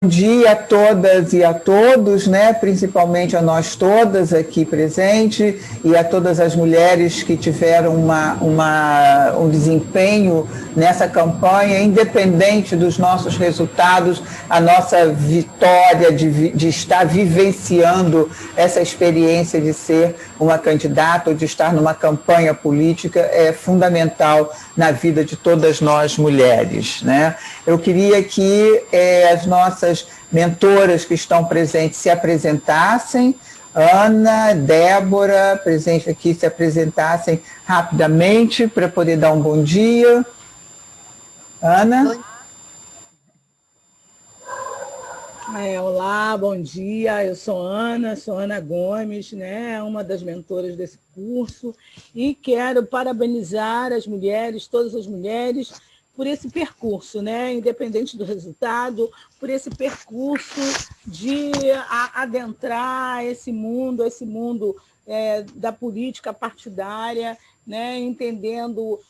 Bom dia a todas e a todos, né? Principalmente a nós todas aqui presentes e a todas as mulheres que tiveram um desempenho nessa campanha, independente dos nossos resultados, a nossa vitória de estar vivenciando essa experiência de ser uma candidata ou de estar numa campanha política é fundamental na vida de todas nós mulheres, né? Eu queria que as nossas mentoras que estão presentes se apresentassem. Ana, Débora, presente aqui, se apresentassem rapidamente para poder dar um bom dia. Ana? Olá, bom dia, eu sou Ana Gomes, né, uma das mentoras desse curso, e quero parabenizar as mulheres, todas as mulheres, por esse percurso, né, independente do resultado, por esse percurso de adentrar esse mundo da política partidária, né, entendendo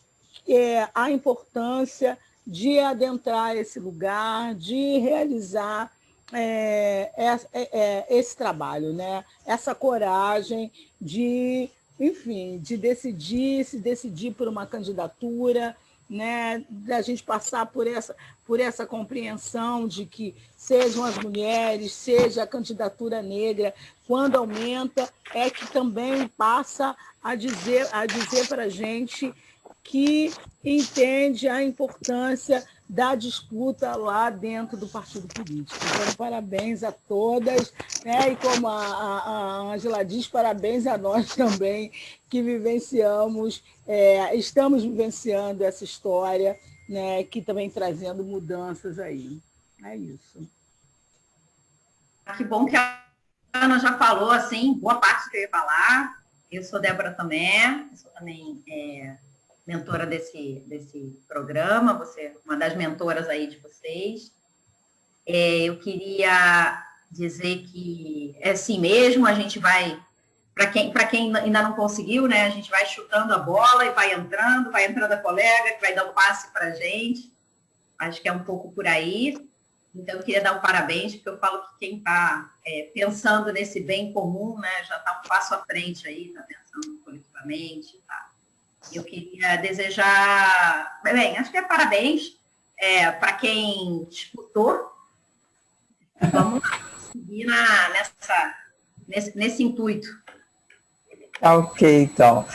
a importância de adentrar esse lugar, de realizar esse trabalho, né? Essa coragem de, enfim, de se decidir por uma candidatura, né? Da gente passar por essa compreensão de que sejam as mulheres, seja a candidatura negra, quando aumenta, é que também passa a dizer para a gente que entende a importância da disputa lá dentro do partido político. Então, parabéns a todas, né? E como a Ângela diz, parabéns a nós também, que estamos vivenciando essa história, né? Que também trazendo mudanças aí. É isso. Que bom que a Ana já falou, assim, boa parte do que eu ia falar. Eu sou Débora Tomé, sou também mentora desse programa, você é uma das mentoras aí de vocês. Eu queria dizer que é assim mesmo, a gente vai, para quem ainda não conseguiu, né, a gente vai chutando a bola e vai entrando a colega que vai dando passe para a gente, acho que é um pouco por aí. Então, eu queria dar um parabéns, porque eu falo que quem está pensando nesse bem comum, né, já está um passo à frente aí, está pensando coletivamente, tá? Eu queria desejar, bem, acho que é parabéns para quem disputou. Vamos lá, seguir nesse intuito. Ok, então.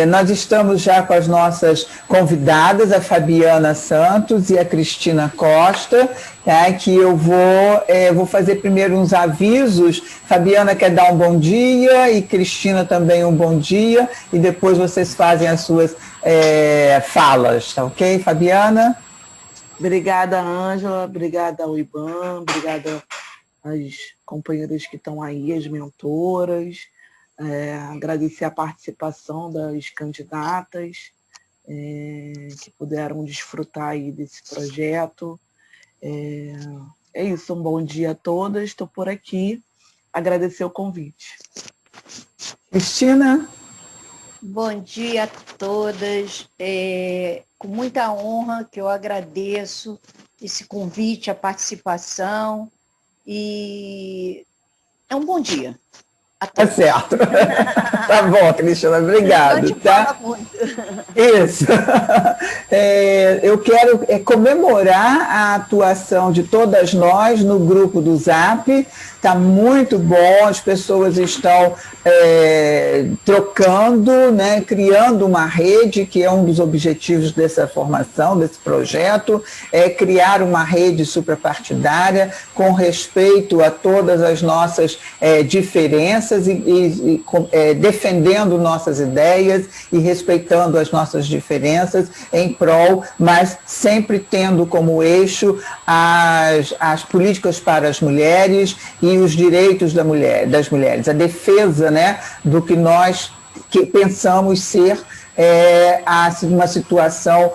Nós estamos já com as nossas convidadas, a Fabiana Santos e a Cristina Costa, tá? Que eu vou fazer primeiro uns avisos. Fabiana quer dar um bom dia e Cristina também um bom dia, e depois vocês fazem as suas falas, tá ok, Fabiana? Obrigada, Ângela, obrigada ao IBAM, obrigada às companheiras que estão aí, as mentoras. Agradecer a participação das candidatas que puderam desfrutar aí desse projeto. É isso, um bom dia a todas, estou por aqui, agradecer o convite. Cristina? Bom dia a todas, com muita honra que eu agradeço esse convite, a participação, e é um bom dia. Tá certo. Tá bom, Cristina, obrigado. Tá? Isso. Eu quero comemorar a atuação de todas nós no grupo do Zap. Está muito bom, as pessoas estão trocando, né, criando uma rede, que é um dos objetivos dessa formação, desse projeto, é criar uma rede suprapartidária com respeito a todas as nossas diferenças e defendendo nossas ideias e respeitando as nossas diferenças em prol, mas sempre tendo como eixo as políticas para as mulheres e os direitos das mulheres, a defesa, né, do que nós pensamos ser uma situação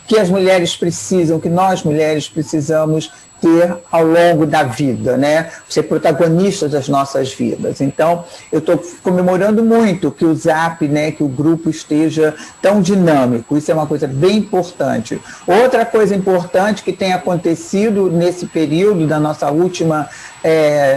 que as mulheres precisam, que nós mulheres precisamos ter ao longo da vida, né? Ser protagonista das nossas vidas. Então, eu estou comemorando muito que o Zap, né, que o grupo esteja tão dinâmico. Isso é uma coisa bem importante. Outra coisa importante que tem acontecido nesse período da nossa última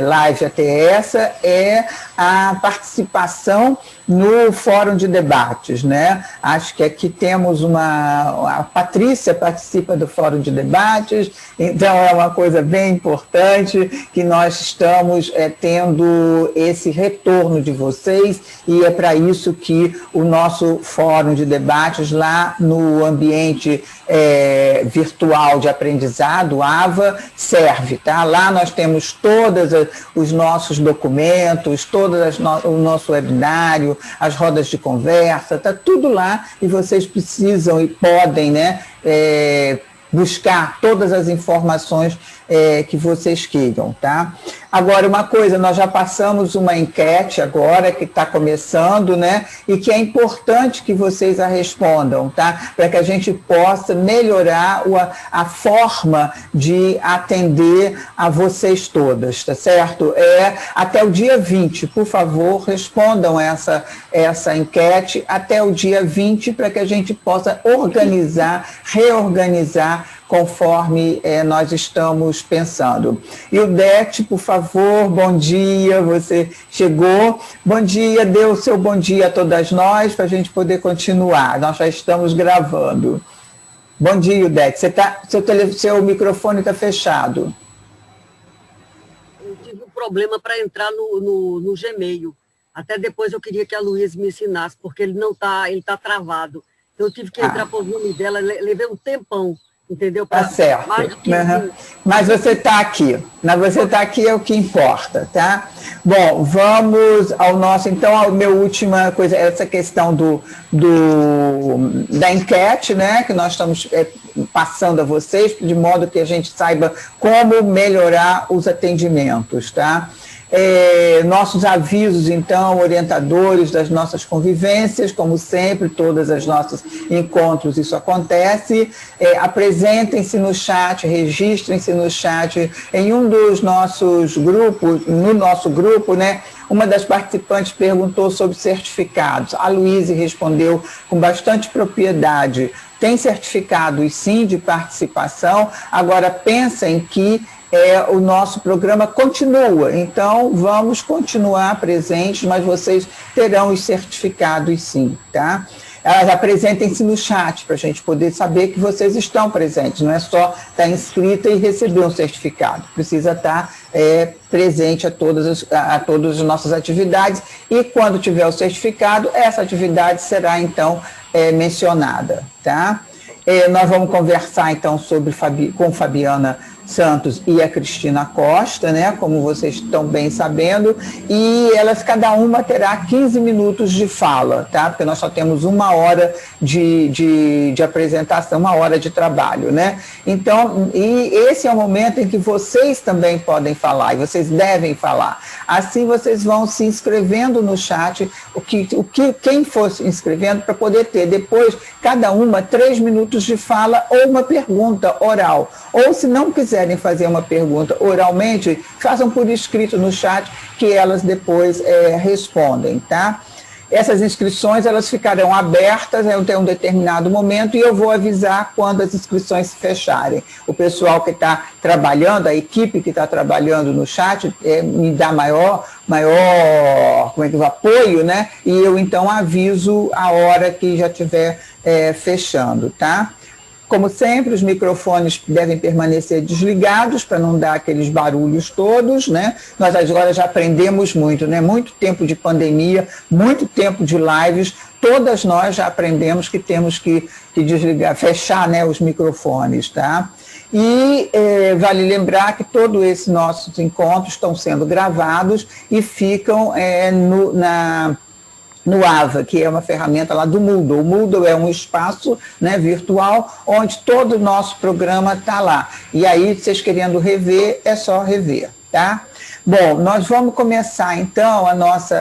live até essa é a participação no Fórum de Debates, né? Acho que aqui temos a Patrícia participa do Fórum de Debates, então é uma coisa bem importante que nós estamos tendo esse retorno de vocês, e é para isso que o nosso Fórum de Debates lá no ambiente virtual de aprendizado, AVA, serve, tá? Lá nós temos todos os nossos documentos, o nosso webinário, as rodas de conversa, está tudo lá, e vocês precisam e podem, né, buscar todas as informações que vocês queiram, tá? Agora, uma coisa, nós já passamos uma enquete agora, que está começando, né? E que é importante que vocês a respondam, tá? Para que a gente possa melhorar a forma de atender a vocês todas, tá certo? Até o dia 20, por favor, respondam essa enquete até o dia 20, para que a gente possa reorganizar conforme nós estamos pensando. E o Dete, por favor, bom dia, você chegou. Bom dia, dê o seu bom dia a todas nós, para a gente poder continuar. Nós já estamos gravando. Bom dia, Dete. Seu microfone está fechado. Eu tive um problema para entrar no Gmail. Até depois eu queria que a Luísa me ensinasse, porque ele está travado. Então eu tive que entrar por nome dela, levei um tempão. Entendeu? Tá certo. Mas você está aqui. Você está aqui é o que importa, tá? Bom, vamos ao nosso... Então, a minha última coisa, essa questão da enquete, né? Que nós estamos passando a vocês, de modo que a gente saiba como melhorar os atendimentos, tá? Nossos avisos, então, orientadores das nossas convivências, como sempre, todos os nossos encontros, isso acontece. Apresentem-se no chat, registrem-se no chat em um dos nossos grupos, no nosso grupo, né? Uma das participantes perguntou sobre certificados. A Luísa respondeu com bastante propriedade. Tem certificados, sim, de participação. Agora, pensem que o nosso programa continua, então vamos continuar presentes, mas vocês terão os certificados, sim, tá? Apresentem-se no chat, para a gente poder saber que vocês estão presentes, não é só estar inscrita e receber um certificado, precisa estar presente a todas as nossas atividades, e quando tiver o certificado, essa atividade será, então, mencionada, tá? Nós vamos conversar, então, com Fabiana Santos e a Cristina Costa, né, como vocês estão bem sabendo, e elas, cada uma terá 15 minutos de fala, tá? Porque nós só temos 1 hora de apresentação, 1 hora de trabalho, né? Então, e esse é o momento em que vocês também podem falar, e vocês devem falar. Assim, vocês vão se inscrevendo no chat, quem for se inscrevendo, para poder ter depois, cada uma, 3 minutos de fala ou uma pergunta oral. Ou, se não quiserem fazer uma pergunta oralmente, façam por escrito no chat, que elas depois respondem, tá? Essas inscrições, elas ficarão abertas até um determinado momento, e eu vou avisar quando as inscrições se fecharem. O pessoal que está trabalhando, a equipe que está trabalhando no chat, me dá maior apoio, né? E eu, então, aviso a hora que já estiver fechando, tá? Como sempre, os microfones devem permanecer desligados para não dar aqueles barulhos todos, né? Nós agora já aprendemos muito, né? Muito tempo de pandemia, muito tempo de lives, todas nós já aprendemos que temos que desligar, fechar, né, os microfones, tá? E vale lembrar que todos esses nossos encontros estão sendo gravados e ficam no AVA, que é uma ferramenta lá do Moodle. O Moodle é um espaço, né, virtual, onde todo o nosso programa está lá. E aí, vocês querendo rever, é só rever, tá? Bom, nós vamos começar então nossas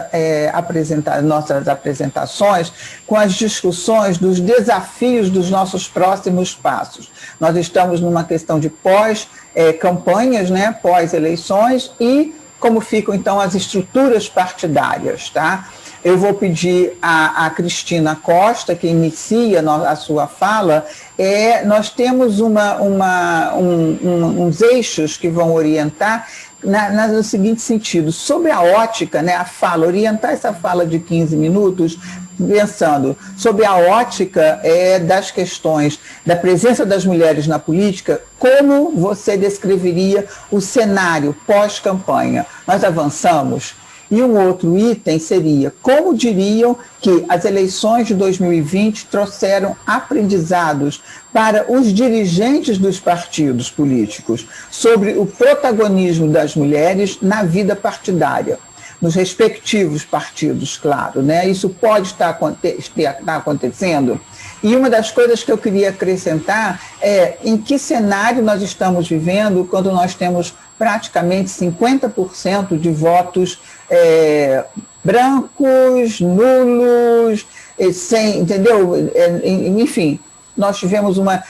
apresentações com as discussões dos desafios dos nossos próximos passos. Nós estamos numa questão de pós-campanhas, né, pós-eleições, e como ficam então as estruturas partidárias, tá? Eu vou pedir a Cristina Costa, que inicia a sua fala. Nós temos uns eixos que vão orientar no seguinte sentido: sobre a ótica, né, a fala, orientar essa fala de 15 minutos, pensando sobre a ótica das questões da presença das mulheres na política, como você descreveria o cenário pós-campanha? Nós avançamos? E um outro item seria: como diriam que as eleições de 2020 trouxeram aprendizados para os dirigentes dos partidos políticos sobre o protagonismo das mulheres na vida partidária, nos respectivos partidos, claro, né? Isso pode estar acontecendo. E uma das coisas que eu queria acrescentar é em que cenário nós estamos vivendo quando nós temos praticamente 50% de votos brancos, nulos, sem, entendeu? Enfim, nós tivemos uma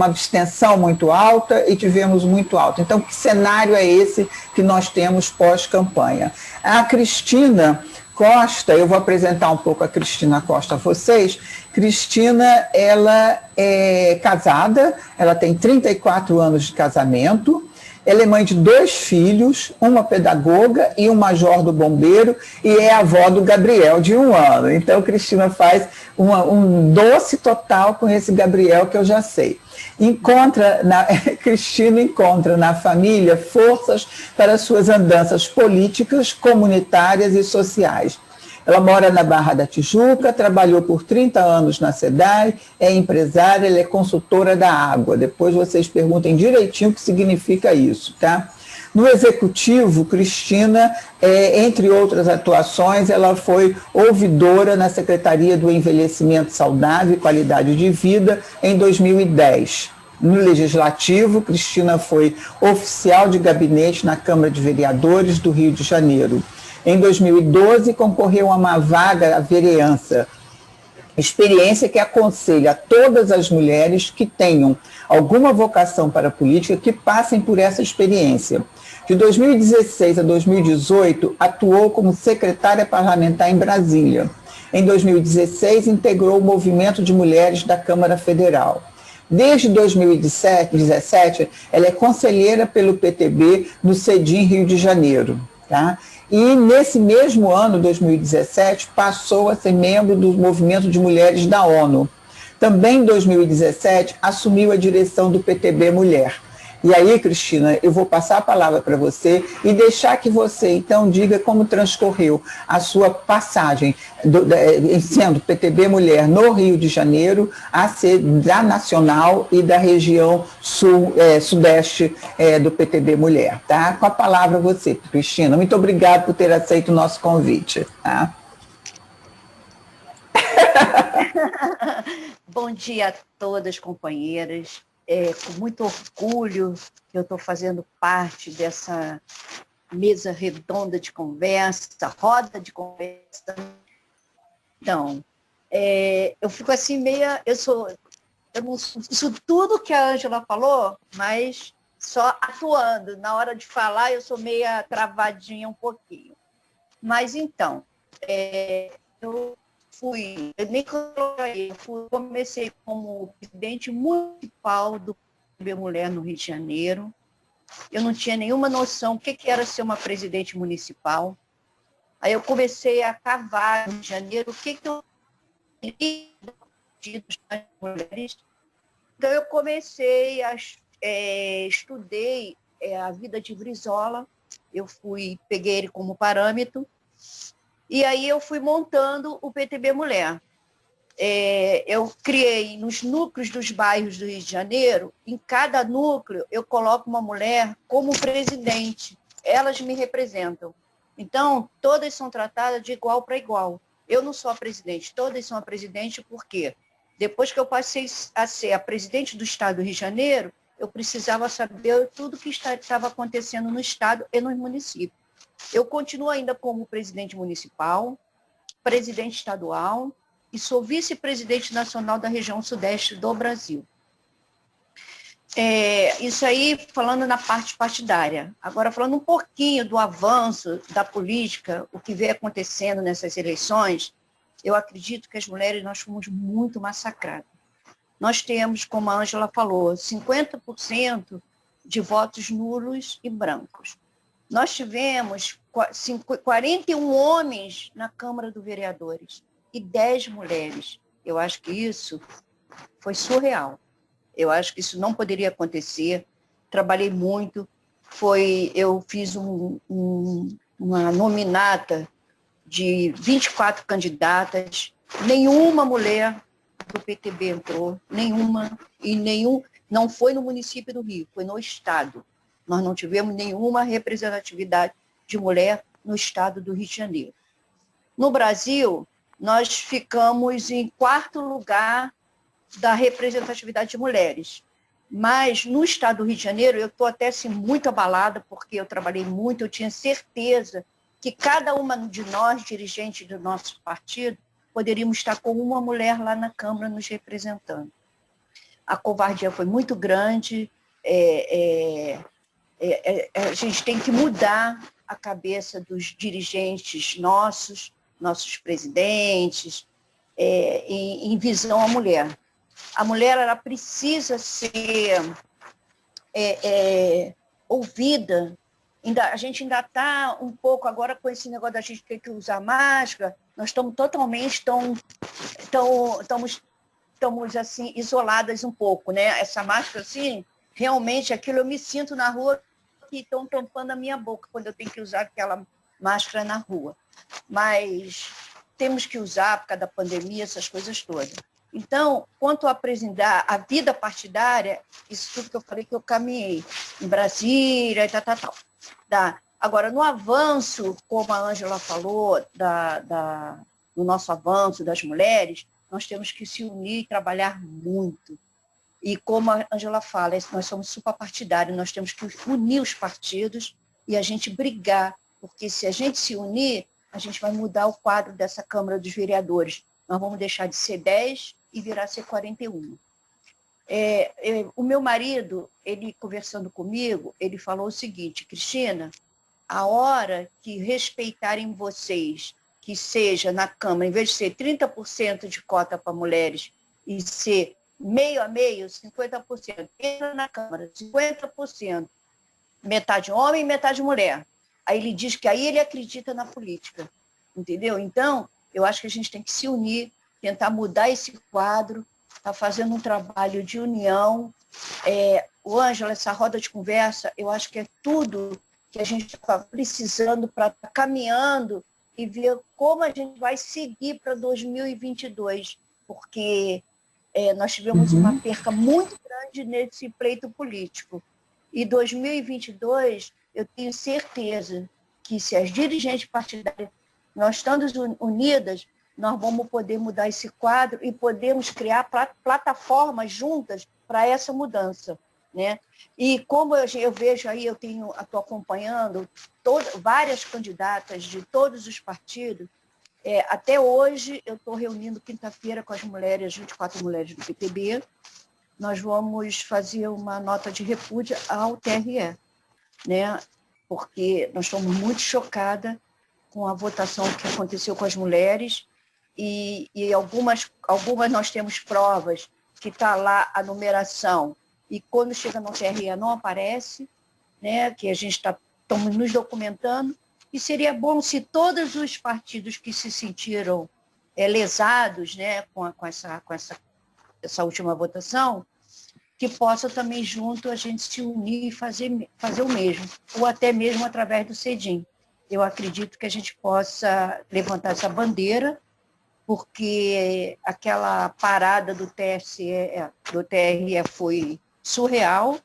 abstenção muito alta e tivemos muito alta. Então, que cenário é esse que nós temos pós-campanha? A Cristina Costa, eu vou apresentar um pouco a Cristina Costa a vocês. Cristina, ela é casada, ela tem 34 anos de casamento, ela é mãe de 2 filhos, uma pedagoga e um major do bombeiro, e é avó do Gabriel, de 1 ano. Então, Cristina faz um doce total com esse Gabriel, que eu já sei. Cristina encontra na família forças para suas andanças políticas, comunitárias e sociais. Ela mora na Barra da Tijuca, trabalhou por 30 anos na SEDAI, é empresária, ela é consultora da água. Depois vocês perguntem direitinho o que significa isso, tá? No Executivo, Cristina, entre outras atuações, ela foi ouvidora na Secretaria do Envelhecimento Saudável e Qualidade de Vida em 2010. No Legislativo, Cristina foi oficial de gabinete na Câmara de Vereadores do Rio de Janeiro. Em 2012, concorreu a uma vaga à vereança, experiência que aconselha a todas as mulheres que tenham alguma vocação para a política que passem por essa experiência. De 2016 a 2018, atuou como secretária parlamentar em Brasília. Em 2016, integrou o Movimento de Mulheres da Câmara Federal. Desde 2017, ela é conselheira pelo PTB no CEDIM, Rio de Janeiro, tá? E nesse mesmo ano, 2017, passou a ser membro do Movimento de Mulheres da ONU. Também em 2017, assumiu a direção do PTB Mulher. E aí, Cristina, eu vou passar a palavra para você e deixar que você, então, diga como transcorreu a sua passagem, sendo PTB Mulher no Rio de Janeiro, a ser da Nacional e da região sudeste do PTB Mulher. Tá? Com a palavra você, Cristina. Muito obrigada por ter aceito o nosso convite. Tá? Bom dia a todas, companheiras. Com muito orgulho que eu estou fazendo parte dessa mesa redonda de conversa, roda de conversa. Então, eu fico assim eu não isso tudo que a Ângela falou, mas só atuando. Na hora de falar, eu sou meia travadinha um pouquinho. Mas então, eu comecei como presidente municipal do PTB Mulher no Rio de Janeiro. Eu não tinha nenhuma noção do que era ser uma presidente municipal. Aí eu comecei a cavar no Rio de Janeiro o que eu queria das mulheres. Então eu comecei estudei a vida de Brizola, peguei ele como parâmetro. E aí eu fui montando o PTB Mulher. Eu criei nos núcleos dos bairros do Rio de Janeiro, em cada núcleo eu coloco uma mulher como presidente. Elas me representam. Então, todas são tratadas de igual para igual. Eu não sou a presidente, todas são a presidente porque depois que eu passei a ser a presidente do Estado do Rio de Janeiro, eu precisava saber tudo o que estava acontecendo no Estado e nos municípios. Eu continuo ainda como presidente municipal, presidente estadual e sou vice-presidente nacional da região sudeste do Brasil. Isso aí falando na parte partidária. Agora, falando um pouquinho do avanço da política, o que vem acontecendo nessas eleições, eu acredito que as mulheres nós fomos muito massacradas. Nós temos, como a Ângela falou, 50% de votos nulos e brancos. Nós tivemos 41 homens na Câmara dos Vereadores e 10 mulheres. Eu acho que isso foi surreal. Eu acho que isso não poderia acontecer. Trabalhei muito. Eu fiz uma nominata de 24 candidatas. Nenhuma mulher do PTB entrou, nenhuma, não foi no município do Rio, foi no Estado. Nós não tivemos nenhuma representatividade de mulher no Estado do Rio de Janeiro. No Brasil, nós ficamos em 4º lugar da representatividade de mulheres. Mas no Estado do Rio de Janeiro, eu estou até assim, muito abalada, porque eu trabalhei muito, eu tinha certeza que cada uma de nós, dirigentes do nosso partido, poderíamos estar com uma mulher lá na Câmara nos representando. A covardia foi muito grande, a gente tem que mudar a cabeça dos dirigentes nossos presidentes, em visão à mulher. A mulher ela precisa ser ouvida. A gente ainda está um pouco agora com esse negócio da gente ter que usar máscara, nós estamos totalmente estamos assim, isoladas um pouco, né? Essa máscara, assim, realmente, aquilo eu me sinto na rua que estão tampando a minha boca quando eu tenho que usar aquela máscara na rua. Mas temos que usar por causa da pandemia, essas coisas todas. Então, quanto a apresentar a vida partidária, isso tudo que eu falei que eu caminhei em Brasília, Tá. Agora, no avanço, como a Ângela falou, do nosso avanço das mulheres, nós temos que se unir e trabalhar muito. E como a Ângela fala, nós somos suprapartidários, nós temos que unir os partidos e a gente brigar, porque se a gente se unir, a gente vai mudar o quadro dessa Câmara dos Vereadores. Nós vamos deixar de ser 10 e virar a ser 41. O meu marido, ele conversando comigo, ele falou o seguinte: Cristina, a hora que respeitarem vocês, que seja na Câmara, em vez de ser 30% de cota para mulheres e ser meio a meio, 50%, entra na Câmara, 50%, metade homem e metade mulher. Aí ele diz que aí ele acredita na política, entendeu? Então, eu acho que a gente tem que se unir, tentar mudar esse quadro, está fazendo um trabalho de união. O Ângela, essa roda de conversa, eu acho que é tudo que a gente está precisando para estar caminhando e ver como a gente vai seguir para 2022, porque nós tivemos uma perca muito grande nesse pleito político. E 2022, eu tenho certeza que se as dirigentes partidárias, nós estando unidas, nós vamos poder mudar esse quadro e podemos criar plataformas juntas para essa mudança, né? E como eu vejo aí, estou acompanhando várias candidatas de todos os partidos, até hoje eu estou reunindo quinta-feira com as mulheres, as 24 mulheres do PTB, nós vamos fazer uma nota de repúdio ao TRE, né? Porque nós estamos muito chocadas com a votação que aconteceu com as mulheres, e algumas nós temos provas que está lá a numeração, e quando chega no TRE não aparece, né, que a gente estamos nos documentando, e seria bom se todos os partidos que se sentiram lesados, né, com essa última votação, que possam também junto a gente se unir e fazer o mesmo, ou até mesmo através do CEDIM. Eu acredito que a gente possa levantar essa bandeira, porque aquela parada do TRE foi surreal.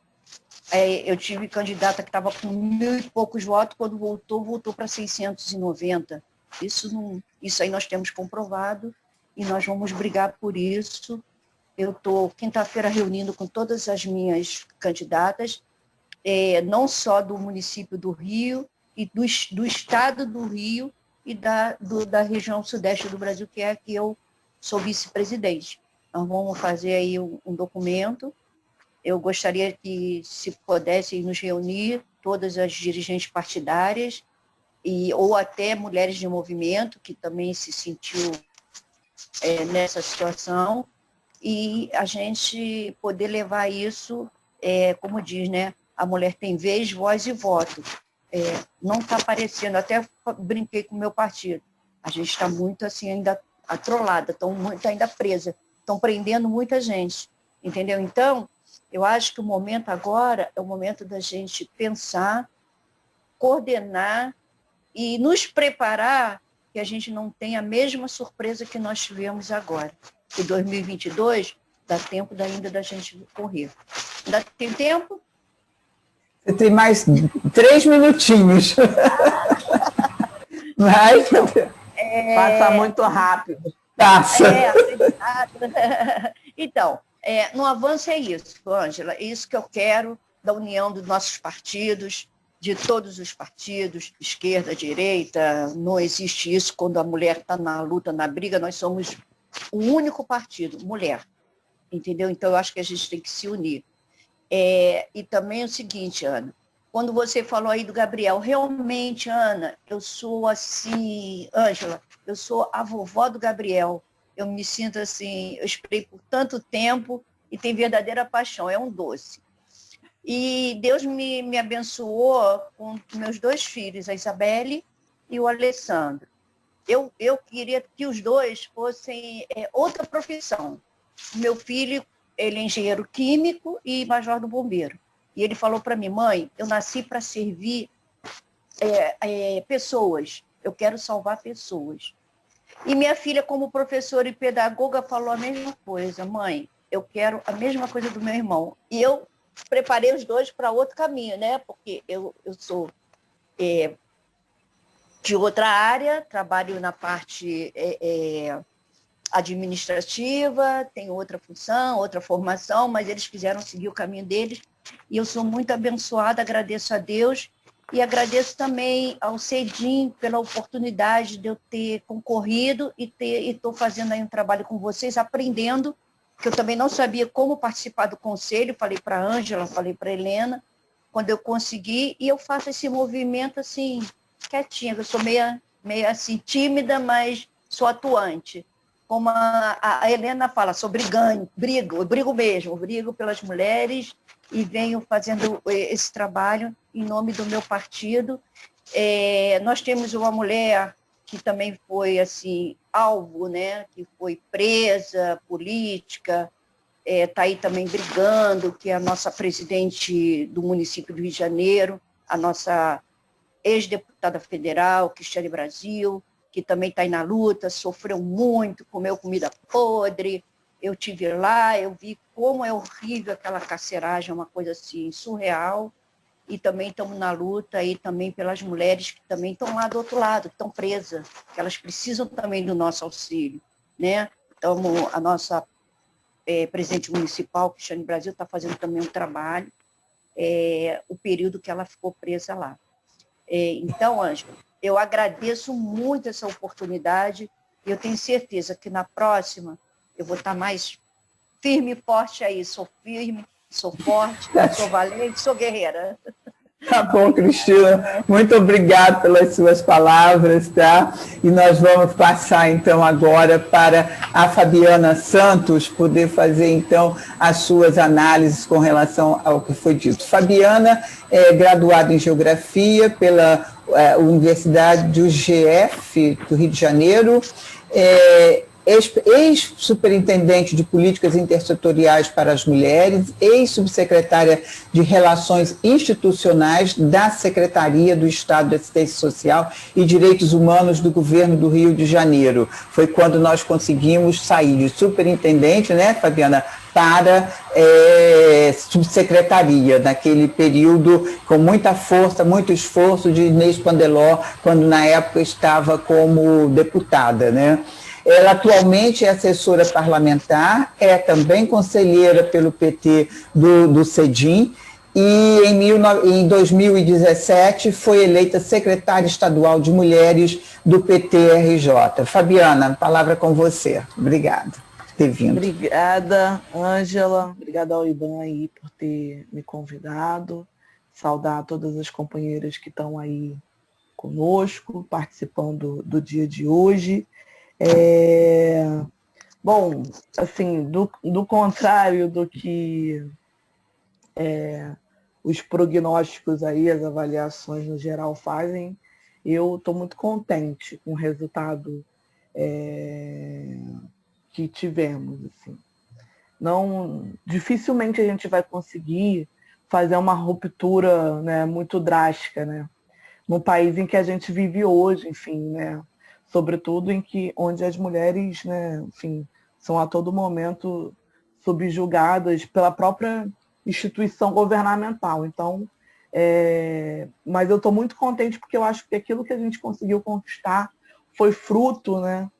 Eu tive candidata que estava com 1.000 e poucos votos, quando voltou para 690. Isso aí nós temos comprovado, e nós vamos brigar por isso. eu estou quinta-feira reunindo com todas as minhas candidatas, não só do município do Rio, e do estado do Rio e da região sudeste do Brasil, que é que eu sou vice-presidente. Nós vamos fazer aí um documento. Eu gostaria que, se pudessem nos reunir, todas as dirigentes partidárias, ou até mulheres de movimento, que também se sentiu nessa situação, e a gente poder levar isso, como diz, né? A mulher tem vez, voz e voto. Não está aparecendo, até brinquei com o meu partido. A gente está muito assim, ainda atrolada, está ainda presa, estão prendendo muita gente, entendeu? Então, eu acho que o momento agora é o momento da gente pensar, coordenar e nos preparar que a gente não tenha a mesma surpresa que nós tivemos agora. Que 2022 dá tempo ainda da gente correr. Ainda tem tempo? Você tem mais 3 minutinhos. Mas... Passa muito rápido. Passa. Então, no avanço é isso, Ângela, é isso que eu quero da união dos nossos partidos, de todos os partidos, esquerda, direita. Não existe isso quando a mulher está na luta, na briga. Nós somos o único partido, mulher, entendeu? Então, eu acho que a gente tem que se unir. E também é o seguinte, Ana, quando você falou aí do Gabriel, realmente, Ana, eu sou assim, Ângela, eu sou a vovó do Gabriel. Eu me sinto assim, eu esperei por tanto tempo e tem verdadeira paixão, é um doce. E Deus me abençoou com meus 2 filhos, a Isabelle e o Alessandro. Eu queria que os 2 fossem outra profissão. Meu filho, ele é engenheiro químico e major do bombeiro. E ele falou para mim, mãe, eu nasci para servir pessoas, eu quero salvar pessoas. E minha filha, como professora e pedagoga, falou a mesma coisa, mãe, eu quero a mesma coisa do meu irmão. E eu preparei os 2 para outro caminho, né? Porque eu sou de outra área, trabalho na parte administrativa, tenho outra função, outra formação, mas eles quiseram seguir o caminho deles. E eu sou muito abençoada, agradeço a Deus e agradeço também ao Cedim pela oportunidade de eu ter concorrido e estou fazendo aí um trabalho com vocês, aprendendo, que eu também não sabia como participar do conselho, falei para a Ângela, falei para a Helena, quando eu consegui, e eu faço esse movimento assim, quietinha, eu sou meio assim, tímida, mas sou atuante. Como a Helena fala, sou brigante, eu brigo mesmo, brigo pelas mulheres e venho fazendo esse trabalho em nome do meu partido. Nós temos uma mulher que também foi assim, alvo, né, que foi presa, política, está aí também brigando, que é a nossa presidente do município do Rio de Janeiro, a nossa ex-deputada federal, Cristiane Brasil, que também está aí na luta, sofreu muito, comeu comida podre. Eu estive lá, eu vi como é horrível aquela carceragem, uma coisa assim surreal. E também estamos na luta aí também pelas mulheres que também estão lá do outro lado, que estão presas, que elas precisam também do nosso auxílio, né? Então, a nossa presidente municipal, Cristiane Brasil, está fazendo também um trabalho, o período que ela ficou presa lá. Então, Ângela, eu agradeço muito essa oportunidade e eu tenho certeza que na próxima eu vou estar mais firme e forte aí. Sou firme, sou forte, sou valente, sou guerreira. Tá bom, Cristina. Muito obrigada pelas suas palavras, tá? E nós vamos passar, então, agora para a Fabiana Santos poder fazer, então, as suas análises com relação ao que foi dito. Fabiana é graduada em Geografia pela Universidade do UGF, do Rio de Janeiro, ex-superintendente de políticas intersetoriais para as mulheres, ex-subsecretária de Relações Institucionais da Secretaria do Estado de Assistência Social e Direitos Humanos do Governo do Rio de Janeiro. Foi quando nós conseguimos sair de superintendente, né, Fabiana, para subsecretaria, naquele período, com muita força, muito esforço de Inês Pandeló, quando na época estava como deputada, né? Ela atualmente é assessora parlamentar, é também conselheira pelo PT do CEDIM, e em 2017 foi eleita secretária estadual de mulheres do PT-RJ. Fabiana, a palavra é com você. Obrigada por ter vindo. Obrigada, Ângela. Obrigada ao Iban aí por ter me convidado. Saudar todas as companheiras que estão aí conosco, participando do dia de hoje. Bom, assim, do contrário do que os prognósticos aí, as avaliações no geral fazem, eu estou muito contente com o resultado que tivemos. Assim. Não, dificilmente a gente vai conseguir fazer uma ruptura, né, muito drástica, né, no país em que a gente vive hoje, enfim, né, sobretudo onde as mulheres, né, enfim, são a todo momento subjugadas pela própria instituição governamental. Então, mas eu estou muito contente porque eu acho que aquilo que a gente conseguiu conquistar foi fruto, né,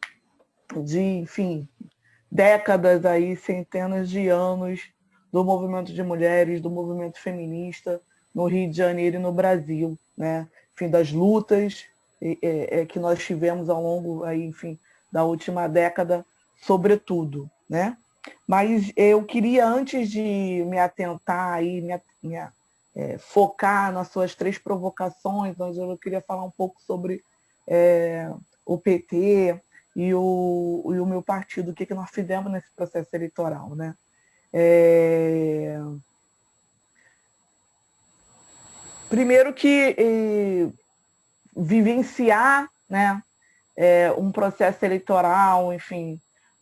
de, enfim, décadas aí, centenas de anos do movimento de mulheres, do movimento feminista no Rio de Janeiro e no Brasil, né? Enfim, das lutas que nós tivemos ao longo aí, enfim, da última década, sobretudo, né? Mas eu queria, antes de me atentar aí, focar nas suas 3 provocações, onde eu queria falar um pouco sobre o PT e o meu partido, o que nós fizemos nesse processo eleitoral, né? Primeiro que vivenciar, né, um processo eleitoral, enfim,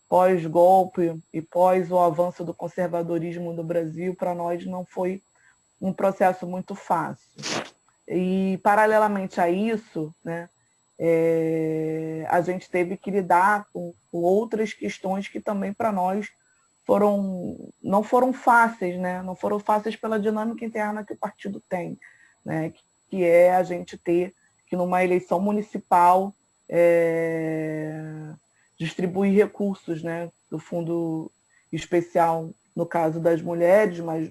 pós-golpe e pós o avanço do conservadorismo no Brasil, para nós não foi um processo muito fácil. E, paralelamente a isso, né, a gente teve que lidar com outras questões que também para nós não foram fáceis, né? Não foram fáceis pela dinâmica interna que o partido tem, né? Que é a gente ter que numa eleição municipal distribuir recursos, né, do Fundo Especial, no caso das mulheres, mas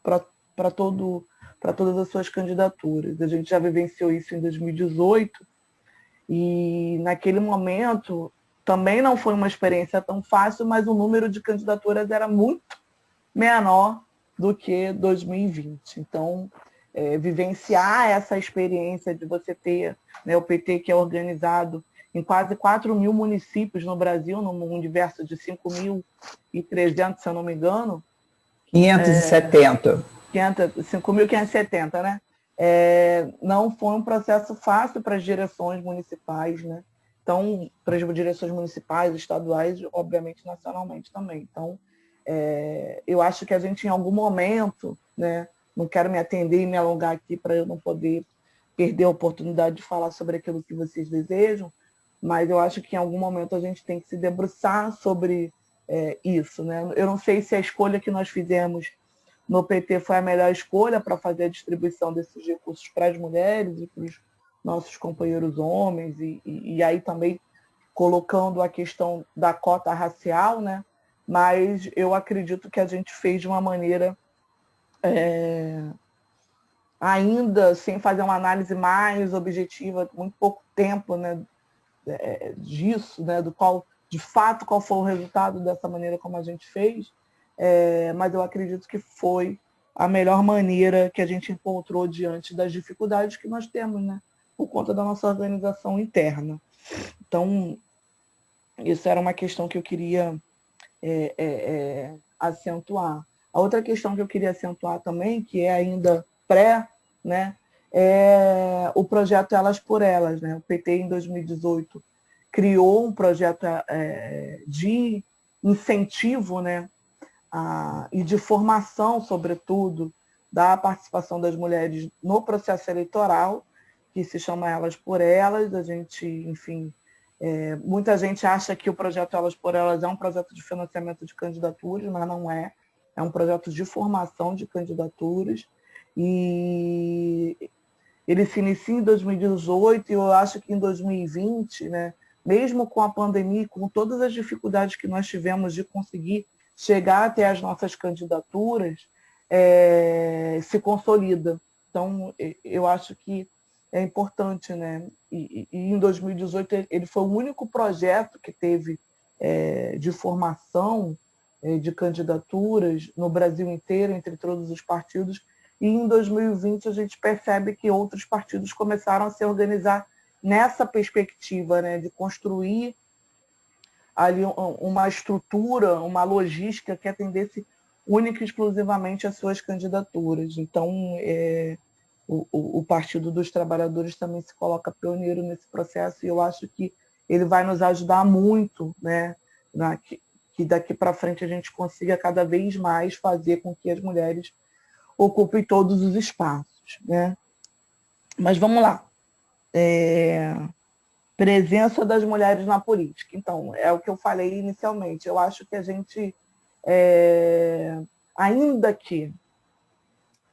para todas as suas candidaturas. A gente já vivenciou isso em 2018 e naquele momento também não foi uma experiência tão fácil, mas o número de candidaturas era muito menor do que 2020. Então, vivenciar essa experiência de você ter, né, o PT, que é organizado em quase 4.000 municípios no Brasil, num universo de 5.300, se eu não me engano. 570. 5.570, né? Não foi um processo fácil para as direções municipais, né? Então, para as direções municipais, estaduais, obviamente nacionalmente também. Então, eu acho que a gente, em algum momento, né, não quero me atender e me alongar aqui para eu não poder perder a oportunidade de falar sobre aquilo que vocês desejam, mas eu acho que em algum momento a gente tem que se debruçar sobre isso, né? Eu não sei se a escolha que nós fizemos no PT foi a melhor escolha para fazer a distribuição desses recursos para as mulheres e para os nossos companheiros homens, e aí também colocando a questão da cota racial, né? Mas eu acredito que a gente fez de uma maneira ainda sem fazer uma análise mais objetiva, muito pouco tempo, né, disso, né, do qual, de fato, qual foi o resultado dessa maneira como a gente fez, mas eu acredito que foi a melhor maneira que a gente encontrou diante das dificuldades que nós temos, né, por conta da nossa organização interna. Então, isso era uma questão que eu queria acentuar. A outra questão que eu queria acentuar também, que é ainda né, é o projeto Elas por Elas, né? O PT, em 2018, criou um projeto de incentivo, né, e de formação, sobretudo, da participação das mulheres no processo eleitoral, que se chama Elas por Elas. A gente, enfim, muita gente acha que o projeto Elas por Elas é um projeto de financiamento de candidaturas, mas não é. É um projeto de formação de candidaturas. E ele se inicia em 2018 e eu acho que em 2020, né, mesmo com a pandemia, com todas as dificuldades que nós tivemos de conseguir chegar até as nossas candidaturas, se consolida. Então, eu acho que é importante, né? E em 2018 ele foi o único projeto que teve de formação de candidaturas no Brasil inteiro, entre todos os partidos, e em 2020 a gente percebe que outros partidos começaram a se organizar nessa perspectiva, né, de construir ali uma estrutura, uma logística que atendesse única e exclusivamente às suas candidaturas. Então, o Partido dos Trabalhadores também se coloca pioneiro nesse processo, e eu acho que ele vai nos ajudar muito, né, que daqui para frente a gente consiga cada vez mais fazer com que as mulheres ocupem todos os espaços, né? Mas vamos lá. Presença das mulheres na política. Então, é o que eu falei inicialmente. Eu acho que a gente, ainda que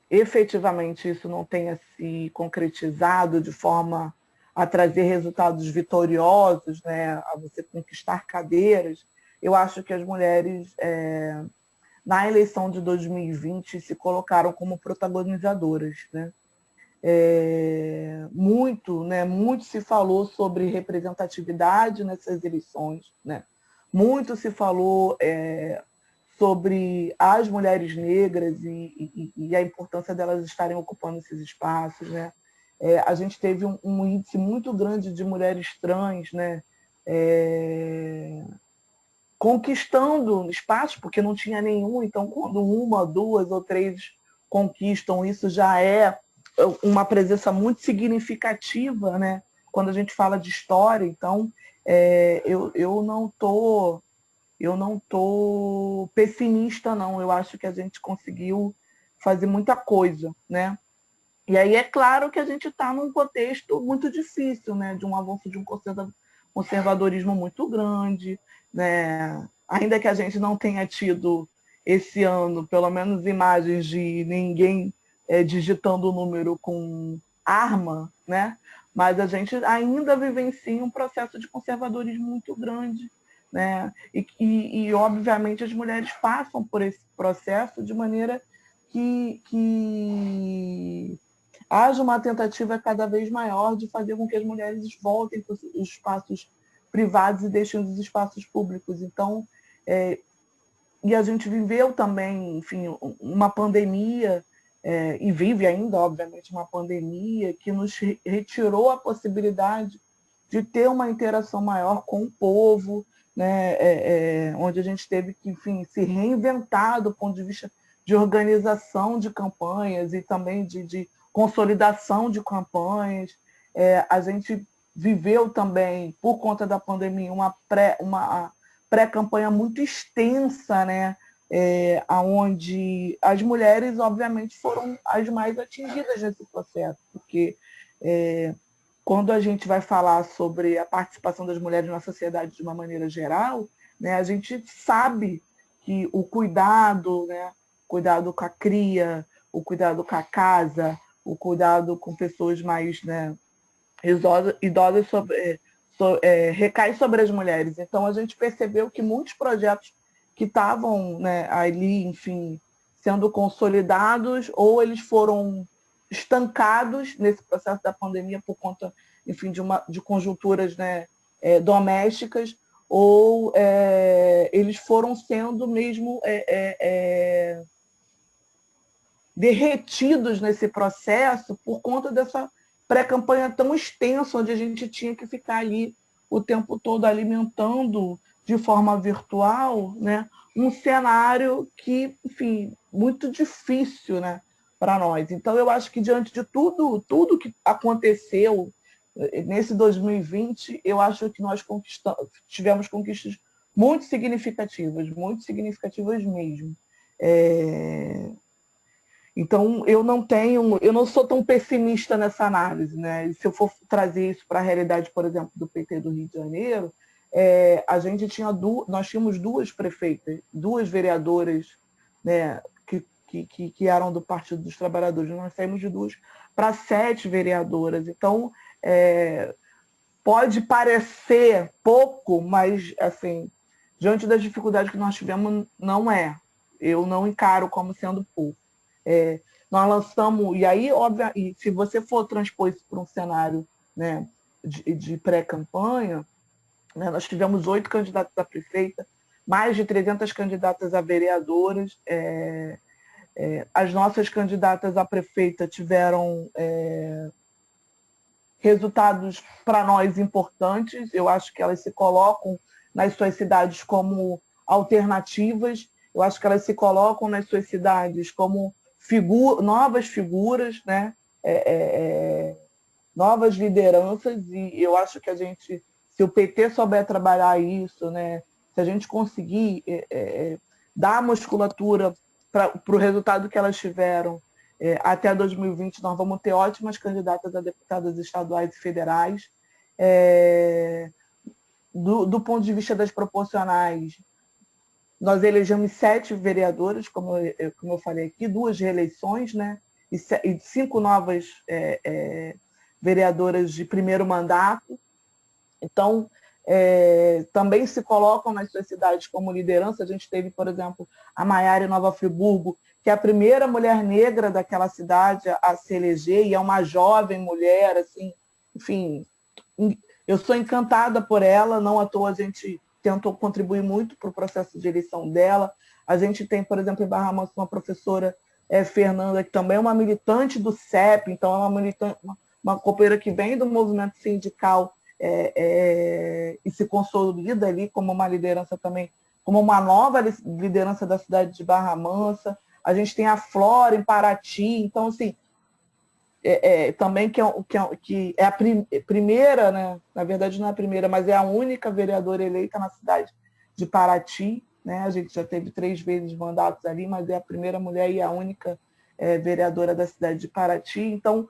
efetivamente isso não tenha se concretizado de forma a trazer resultados vitoriosos, né, a você conquistar cadeiras, eu acho que as mulheres, na eleição de 2020, se colocaram como protagonizadoras, né? Muito se falou sobre representatividade nessas eleições, né? Muito se falou sobre as mulheres negras e a importância delas estarem ocupando esses espaços, né? A gente teve um índice muito grande de mulheres trans, né? Conquistando espaços, porque não tinha nenhum, então quando uma, duas ou três conquistam, isso já é uma presença muito significativa, né? Quando a gente fala de história. Então, eu não tô pessimista, não. Eu acho que a gente conseguiu fazer muita coisa, né? E aí é claro que a gente está num contexto muito difícil, né? De um avanço de um conservadorismo muito grande, né? Ainda que a gente não tenha tido esse ano, pelo menos, imagens de ninguém digitando o número com arma, né? Mas a gente ainda vivencia um processo de conservadorismo muito grande, né? E obviamente, as mulheres passam por esse processo de maneira que haja uma tentativa cada vez maior de fazer com que as mulheres voltem para os espaços privados e deixem os espaços públicos. Então, e a gente viveu também, enfim, uma pandemia, e vive ainda, obviamente, uma pandemia que nos retirou a possibilidade de ter uma interação maior com o povo, né? Onde a gente teve que, enfim, se reinventar do ponto de vista de organização de campanhas e também de consolidação de campanhas. A gente viveu também, por conta da pandemia, uma pré-campanha muito extensa, né? Onde as mulheres, obviamente, foram as mais atingidas nesse processo, porque quando a gente vai falar sobre a participação das mulheres na sociedade de uma maneira geral, né, a gente sabe que o cuidado, né, cuidado com a cria, o cuidado com a casa, o cuidado com pessoas mais, né, idosas recai sobre as mulheres. Então, a gente percebeu que muitos projetos que estavam, né, ali, enfim, sendo consolidados, ou eles foram estancados nesse processo da pandemia por conta, enfim, de conjunturas, né, domésticas, ou eles foram sendo mesmo derretidos nesse processo por conta dessa pré-campanha tão extensa, onde a gente tinha que ficar ali o tempo todo alimentando de forma virtual, né, um cenário que, enfim, muito difícil, né, para nós. Então, eu acho que diante de tudo que aconteceu nesse 2020, eu acho que nós tivemos conquistas muito significativas mesmo. Então, eu não sou tão pessimista nessa análise, né? E se eu for trazer isso para a realidade, por exemplo, do PT do Rio de Janeiro, nós tínhamos duas prefeitas, duas vereadoras, né, que eram do Partido dos Trabalhadores. Nós saímos de 2 para 7 vereadoras. Então, pode parecer pouco, mas, assim, diante das dificuldades que nós tivemos, não é. Eu não encaro como sendo pouco. Nós lançamos, e aí, óbvio, e se você for transpor isso para um cenário, né, de pré-campanha, né, nós tivemos 8 candidatos a prefeita, mais de 300 candidatas a vereadoras. As nossas candidatas a prefeita tiveram resultados para nós importantes. Eu acho que elas se colocam nas suas cidades como alternativas. Eu acho que elas se colocam nas suas cidades como novas figuras, né? Novas lideranças, e eu acho que se o PT souber trabalhar isso, né? Se a gente conseguir dar musculatura para o resultado que elas tiveram até 2020, nós vamos ter ótimas candidatas a deputadas estaduais e federais. Do ponto de vista das proporcionais, nós elegemos 7 vereadoras, como eu falei aqui, 2 reeleições, né? E 5 novas vereadoras de primeiro mandato. Então, também se colocam nas suas cidades como liderança. A gente teve, por exemplo, a Maiara em Nova Friburgo, que é a primeira mulher negra daquela cidade a se eleger, e é uma jovem mulher, assim, enfim, eu sou encantada por ela, não à toa a gente tentou contribuir muito para o processo de eleição dela. A gente tem, por exemplo, em Barra Mansa, uma professora, Fernanda, que também é uma militante do CEP, então é uma militante, uma companheira que vem do movimento sindical e se consolida ali como uma liderança também, como uma nova liderança da cidade de Barra Mansa. A gente tem a Flora em Paraty, então, assim, também que é a primeira, né? Na verdade não é a primeira, mas é a única vereadora eleita na cidade de Paraty, né? A gente já teve 3 vezes mandatos ali, mas é a primeira mulher e a única vereadora da cidade de Paraty. Então,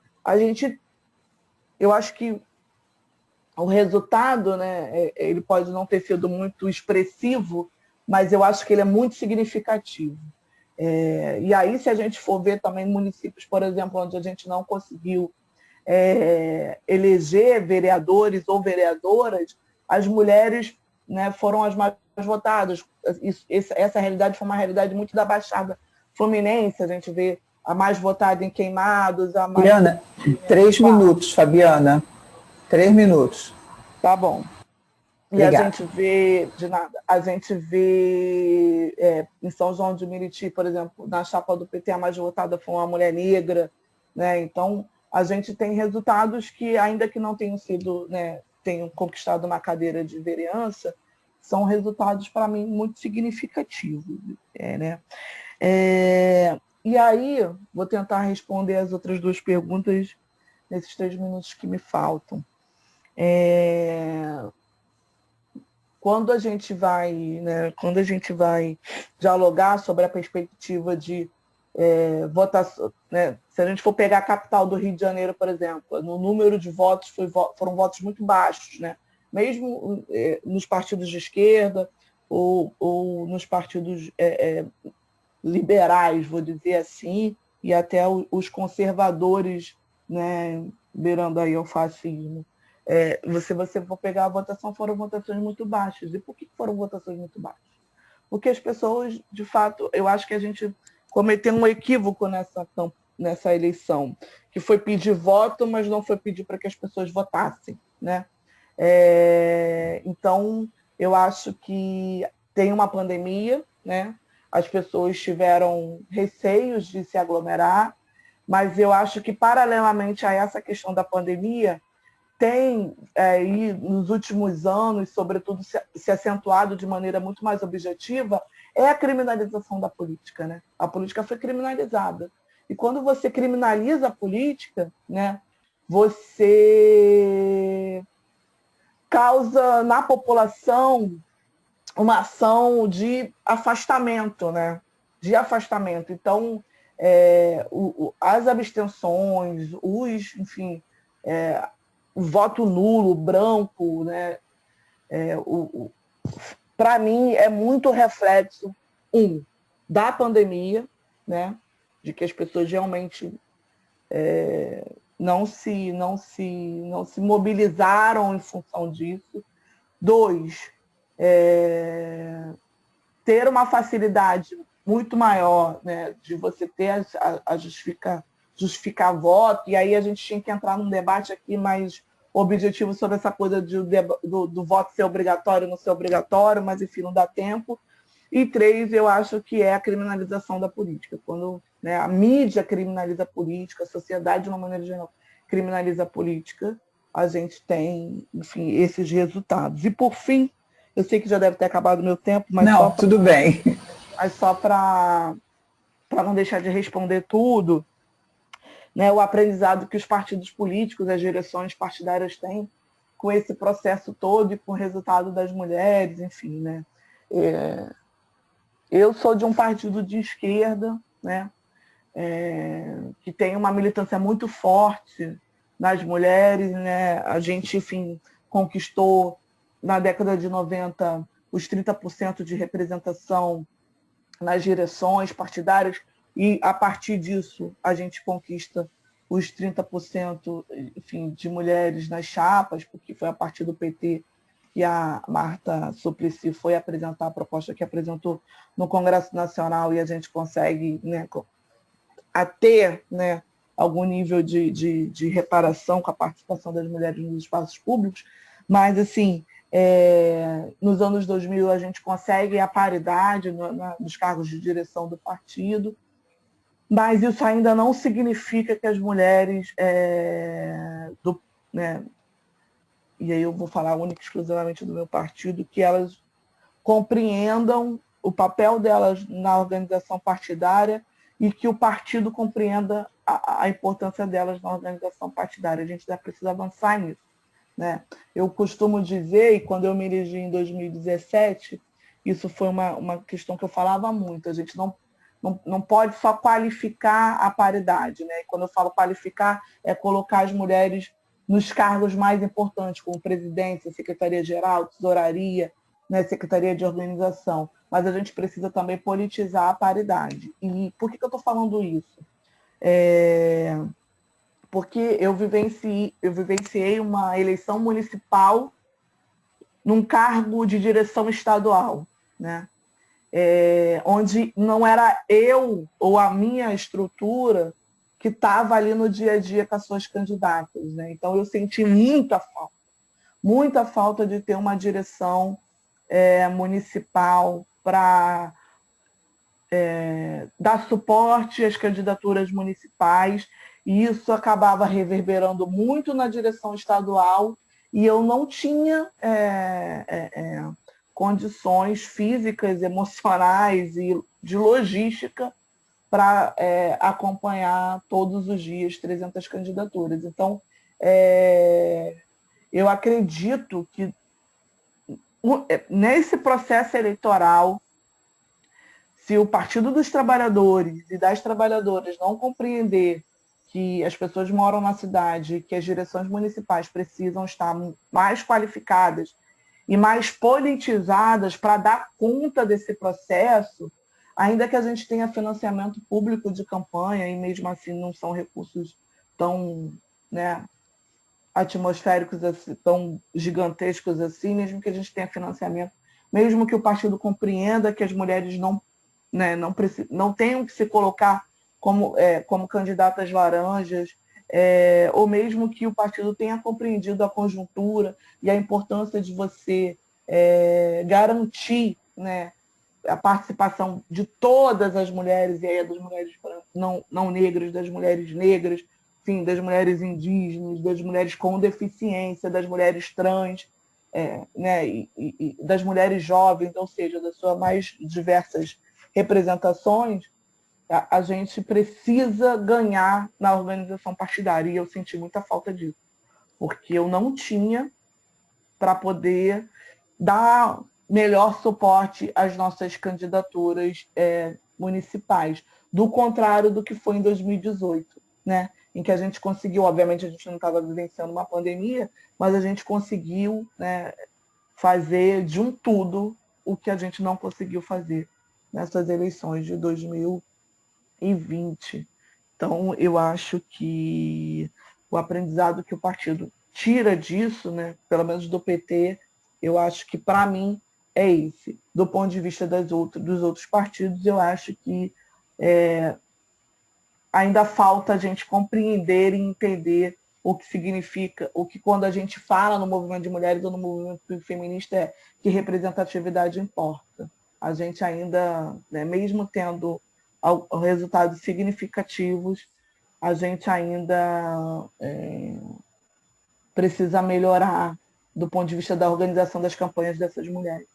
eu acho que o resultado, né, ele pode não ter sido muito expressivo, mas eu acho que ele é muito significativo. E aí, se a gente for ver também municípios, por exemplo, onde a gente não conseguiu eleger vereadores ou vereadoras, as mulheres, né, foram as mais votadas. Essa realidade foi uma realidade muito da Baixada Fluminense. A gente vê a mais votada em Queimados. Fabiana, 3 minutos, Fabiana. 3 minutos. Tá bom. E Obrigada. A gente vê em São João de Meriti, por exemplo, na chapa do PT, a mais votada foi uma mulher negra, né? Então, a gente tem resultados que, ainda que não tenham sido, né, tenham conquistado uma cadeira de vereança, são resultados, para mim, muito significativos. Né? E aí, vou tentar responder as outras 2 perguntas nesses 3 minutos que me faltam. Quando a gente vai dialogar sobre a perspectiva de votação, né, se a gente for pegar a capital do Rio de Janeiro, por exemplo, no número de votos foram votos muito baixos, né? Mesmo nos partidos de esquerda ou nos partidos liberais, vou dizer assim, e até os conservadores, né, beirando aí ao fascismo. Se você for pegar a votação, foram votações muito baixas. E por que foram votações muito baixas? Porque as pessoas, de fato, eu acho que a gente cometeu um equívoco nessa eleição, que foi pedir voto, mas não foi pedir para que as pessoas votassem, né? Então, eu acho que tem uma pandemia, né? As pessoas tiveram receios de se aglomerar, mas eu acho que, paralelamente a essa questão da pandemia, tem aí, nos últimos anos, sobretudo, se acentuado de maneira muito mais objetiva, é a criminalização da política, né? A política foi criminalizada. E quando você criminaliza a política, né, você causa na população uma ação de afastamento, né? De afastamento. Então, as abstenções, enfim, o voto nulo, branco, né? Para mim, é muito reflexo, da pandemia, né? De que as pessoas realmente não se mobilizaram em função disso. 2, ter uma facilidade muito maior, né, de você ter a justificar voto, e aí a gente tinha que entrar num debate aqui mais objetivo sobre essa coisa do voto ser obrigatório ou não ser obrigatório, mas enfim, não dá tempo. E 3, eu acho que é a criminalização da política. Quando, né, a mídia criminaliza a política, a sociedade, de uma maneira geral, criminaliza a política, a gente tem, enfim, esses resultados. E, por fim, eu sei que já deve ter acabado o meu tempo, mas não, tudo bem. Mas só para não deixar de responder tudo, né, o aprendizado que os partidos políticos, as direções partidárias têm com esse processo todo e com o resultado das mulheres, enfim, né? Eu sou de um partido de esquerda, né, que tem uma militância muito forte nas mulheres, né? A gente, enfim, conquistou na década de 90 os 30% de representação nas direções partidárias, e a partir disso a gente conquista os 30%, enfim, de mulheres nas chapas, porque foi a partir do PT que a Marta Suplicy foi apresentar a proposta que apresentou no Congresso Nacional, e a gente consegue, né, ter, né, algum nível de reparação com a participação das mulheres nos espaços públicos. Mas, assim, nos anos 2000 a gente consegue a paridade nos cargos de direção do partido, mas isso ainda não significa que as mulheres né, e aí eu vou falar única e exclusivamente do meu partido, que elas compreendam o papel delas na organização partidária e que o partido compreenda a importância delas na organização partidária. A gente já precisa avançar nisso, né? Eu costumo dizer, e quando eu me elegi em 2017, isso foi uma questão que eu falava muito, a gente não pode só qualificar a paridade, né? E quando eu falo qualificar, é colocar as mulheres nos cargos mais importantes, como presidência, secretaria-geral, tesouraria, né, secretaria de organização. Mas a gente precisa também politizar a paridade. E por que eu estou falando isso? Porque eu vivenciei uma eleição municipal num cargo de direção estadual, né? Onde não era eu ou a minha estrutura que estava ali no dia a dia com as suas candidatas, né? Então eu senti muita falta de ter uma direção municipal para dar suporte às candidaturas municipais, e isso acabava reverberando muito na direção estadual, e eu não tinha condições físicas, emocionais e de logística para acompanhar todos os dias 300 candidaturas. Então, eu acredito que nesse processo eleitoral, se o Partido dos Trabalhadores e das Trabalhadoras não compreender que as pessoas moram na cidade, que as direções municipais precisam estar mais qualificadas e mais politizadas para dar conta desse processo, ainda que a gente tenha financiamento público de campanha, e mesmo assim não são recursos tão, né, atmosféricos, assim, tão gigantescos assim, mesmo que a gente tenha financiamento, mesmo que o partido compreenda que as mulheres não tenham que se colocar como candidatas laranjas, ou mesmo que o partido tenha compreendido a conjuntura e a importância de você garantir, né, a participação de todas as mulheres, e aí das mulheres não negras, das mulheres negras, sim, das mulheres indígenas, das mulheres com deficiência, das mulheres trans, né, e das mulheres jovens, ou seja, das suas mais diversas representações, a gente precisa ganhar na organização partidária, e eu senti muita falta disso, porque eu não tinha para poder dar melhor suporte às nossas candidaturas municipais, do contrário do que foi em 2018, né? Em que a gente conseguiu, obviamente a gente não estava vivenciando uma pandemia, mas a gente conseguiu, né, fazer de um tudo o que a gente não conseguiu fazer nessas eleições de 2020. Então, eu acho que o aprendizado que o partido tira disso, né, pelo menos do PT, eu acho que, para mim, é esse. Do ponto de vista dos outros partidos, eu acho que ainda falta a gente compreender e entender o que significa, o que quando a gente fala no movimento de mulheres ou no movimento feminista é que representatividade importa. A gente ainda, né, mesmo tendo resultados significativos, a gente ainda precisa melhorar do ponto de vista da organização das campanhas dessas mulheres.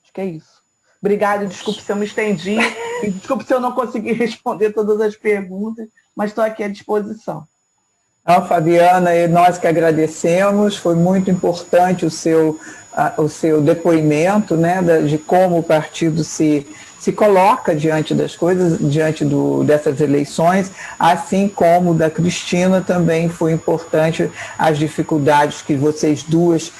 Acho que é isso. Obrigada, desculpe se eu me estendi, e desculpe se eu não consegui responder todas as perguntas, mas estou aqui à disposição. Não, Fabiana, e nós que agradecemos, foi muito importante o seu depoimento, né, de como o partido se coloca diante das coisas, diante dessas eleições, assim como da Cristina também foi importante as dificuldades que vocês duas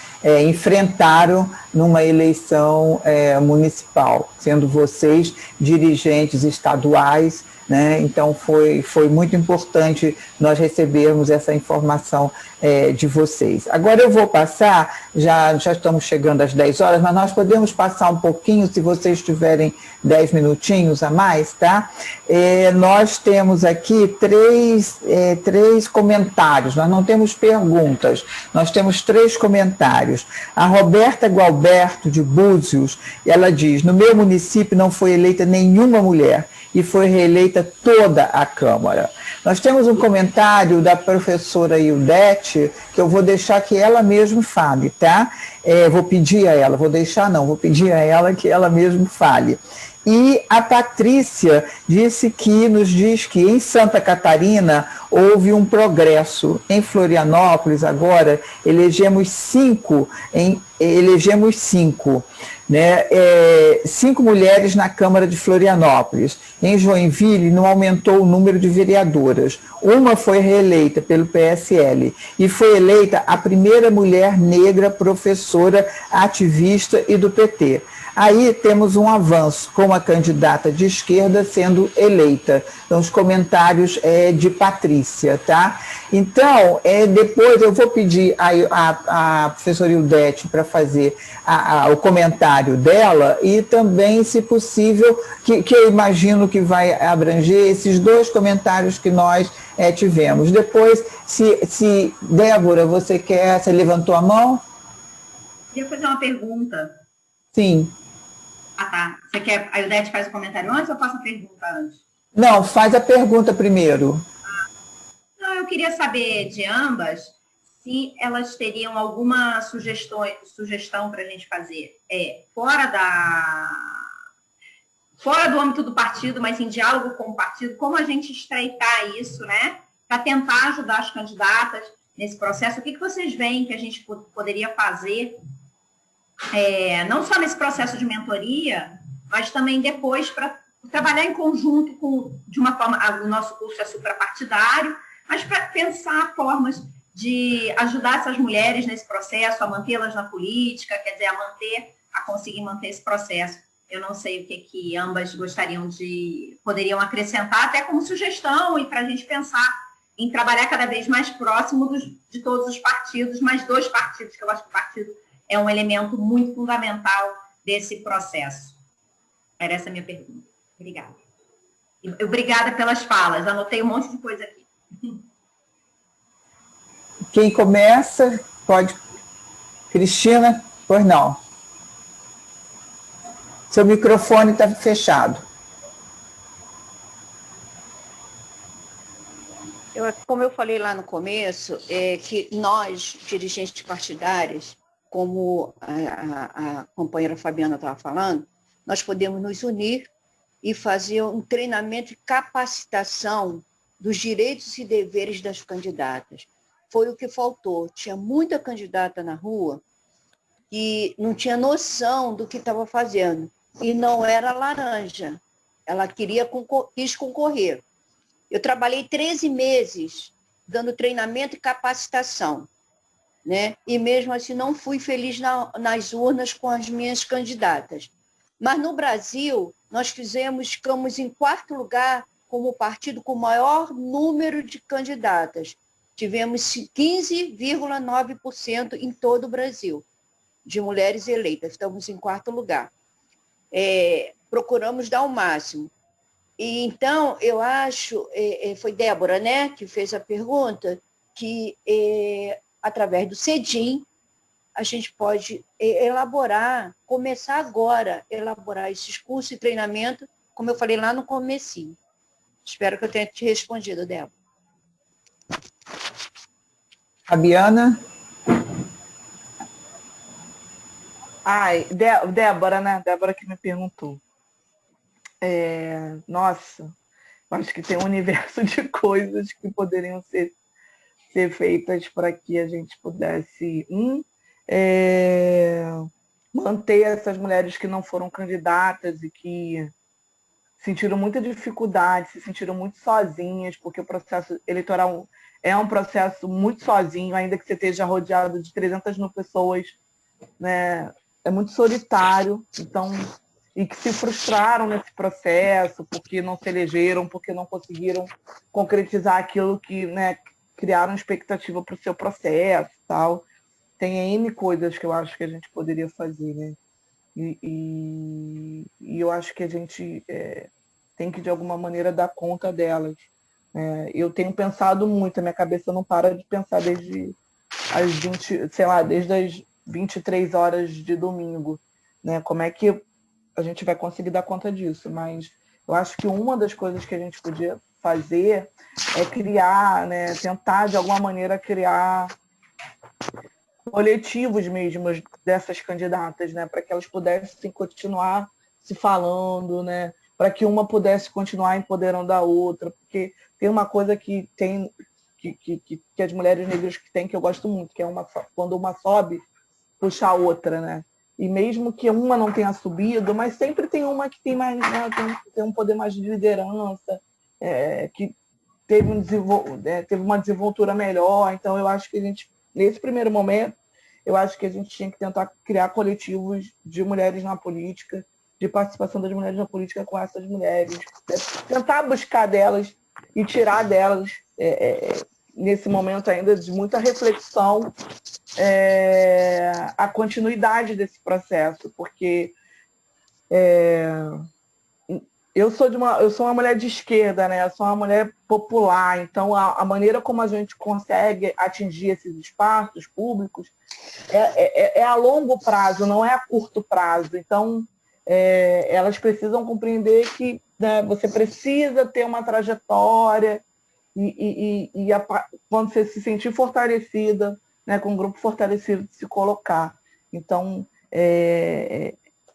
enfrentaram numa eleição municipal, sendo vocês dirigentes estaduais, né? Então foi muito importante nós recebermos essa informação de vocês. Agora eu vou passar, já estamos chegando às 10 horas, mas nós podemos passar um pouquinho, se vocês tiverem 10 minutinhos a mais, tá? Nós temos aqui três comentários, nós não temos perguntas, nós temos 3 comentários. A Roberta Gualberto, de Búzios, ela diz: no meu município não foi eleita nenhuma mulher, e foi reeleita toda a Câmara. Nós temos um comentário da professora Ildete, que eu vou deixar que ela mesma fale, tá? Vou pedir a ela que ela mesma fale. E a Patrícia nos diz que em Santa Catarina houve um progresso. Em Florianópolis, agora, elegemos 5, né? 5 mulheres na Câmara de Florianópolis. Em Joinville, não aumentou o número de vereadoras. Uma foi reeleita pelo PSL e foi eleita a primeira mulher negra professora, ativista e do PT. Aí temos um avanço com a candidata de esquerda sendo eleita. Então, os comentários de Patrícia, tá? Então, depois eu vou pedir a professora Ildete para fazer o comentário dela e também, se possível, que eu imagino que vai abranger esses 2 comentários que nós tivemos. Depois, se Débora, você levantou a mão? Queria fazer uma pergunta. Sim. Ah, tá. Você quer a Ildete faz o comentário antes ou eu faço a pergunta antes? Não, faz a pergunta primeiro. Não, eu queria saber de ambas se elas teriam alguma sugestão para a gente fazer fora do âmbito do partido, mas em diálogo com o partido, como a gente estreitar isso, né, para tentar ajudar as candidatas nesse processo. O que vocês veem que a gente poderia fazer, não só nesse processo de mentoria, mas também depois para trabalhar em conjunto de uma forma, o nosso curso é suprapartidário, mas para pensar formas de ajudar essas mulheres nesse processo, a mantê-las na política, quer dizer, a conseguir manter esse processo. Eu não sei o que ambas poderiam acrescentar, até como sugestão, e para a gente pensar em trabalhar cada vez mais próximo de todos os partidos, mas 2 partidos, que eu acho que o partido é um elemento muito fundamental desse processo. Era essa a minha pergunta. Obrigada. E obrigada pelas falas, anotei um monte de coisa aqui. Quem começa, pode. Cristina, pois não. Seu microfone está fechado. Como eu falei lá no começo, que nós, dirigentes partidários, como a companheira Fabiana estava falando, nós podemos nos unir e fazer um treinamento e capacitação dos direitos e deveres das candidatas. Foi o que faltou. Tinha muita candidata na rua que não tinha noção do que estava fazendo. E não era laranja. Ela quis concorrer. Eu trabalhei 13 meses dando treinamento e capacitação, né? E mesmo assim não fui feliz nas urnas com as minhas candidatas. Mas no Brasil, nós ficamos em 4º lugar como partido com o maior número de candidatas. tivemos 15,9% em todo o Brasil de mulheres eleitas. Estamos em 4º lugar. Procuramos dar o máximo. E, então, eu acho, foi Débora, né, que fez a pergunta, que através do CEDIM, a gente pode começar agora a elaborar esses cursos e treinamento, como eu falei lá no comecinho. Espero que eu tenha te respondido, Débora. Fabiana? Débora, né? Débora que me perguntou. Nossa, acho que tem um universo de coisas que poderiam ser feitas para que a gente pudesse manter essas mulheres que não foram candidatas e que sentiram muita dificuldade, se sentiram muito sozinhas, porque o processo eleitoral é um processo muito sozinho, ainda que você esteja rodeado de 300 mil pessoas, né? É muito solitário, então, e que se frustraram nesse processo, porque não se elegeram, porque não conseguiram concretizar aquilo que, né, criaram expectativa para o seu processo e tal. Tem N coisas que eu acho que a gente poderia fazer, né? E eu acho que a gente tem que, de alguma maneira, dar conta delas. Eu tenho pensado muito, a minha cabeça não para de pensar desde as 23 horas de domingo, né? Como é que a gente vai conseguir dar conta disso? Mas eu acho que uma das coisas que a gente podia fazer é criar, né? Tentar, de alguma maneira, criar coletivos mesmo dessas candidatas, né? Para que elas pudessem continuar se falando, né? Para que uma pudesse continuar empoderando a outra, porque tem uma coisa que tem que as mulheres negras que têm, que eu gosto muito, que é quando uma sobe, puxa a outra, né? E mesmo que uma não tenha subido, mas sempre tem uma que tem mais, né, tem um poder mais de liderança, que teve uma desenvoltura melhor. Então, eu acho que a gente, nesse primeiro momento, eu acho que a gente tinha que tentar criar coletivos de mulheres na política, de participação das mulheres na política com essas mulheres, tentar buscar delas e tirar delas, nesse momento ainda de muita reflexão, a continuidade desse processo, porque eu sou uma mulher de esquerda, né? Eu sou uma mulher popular, então a maneira como a gente consegue atingir esses espaços públicos é a longo prazo, não é a curto prazo. Então, elas precisam compreender que, né, você precisa ter uma trajetória e quando você se sentir fortalecida, né, com um grupo fortalecido, de se colocar. Então,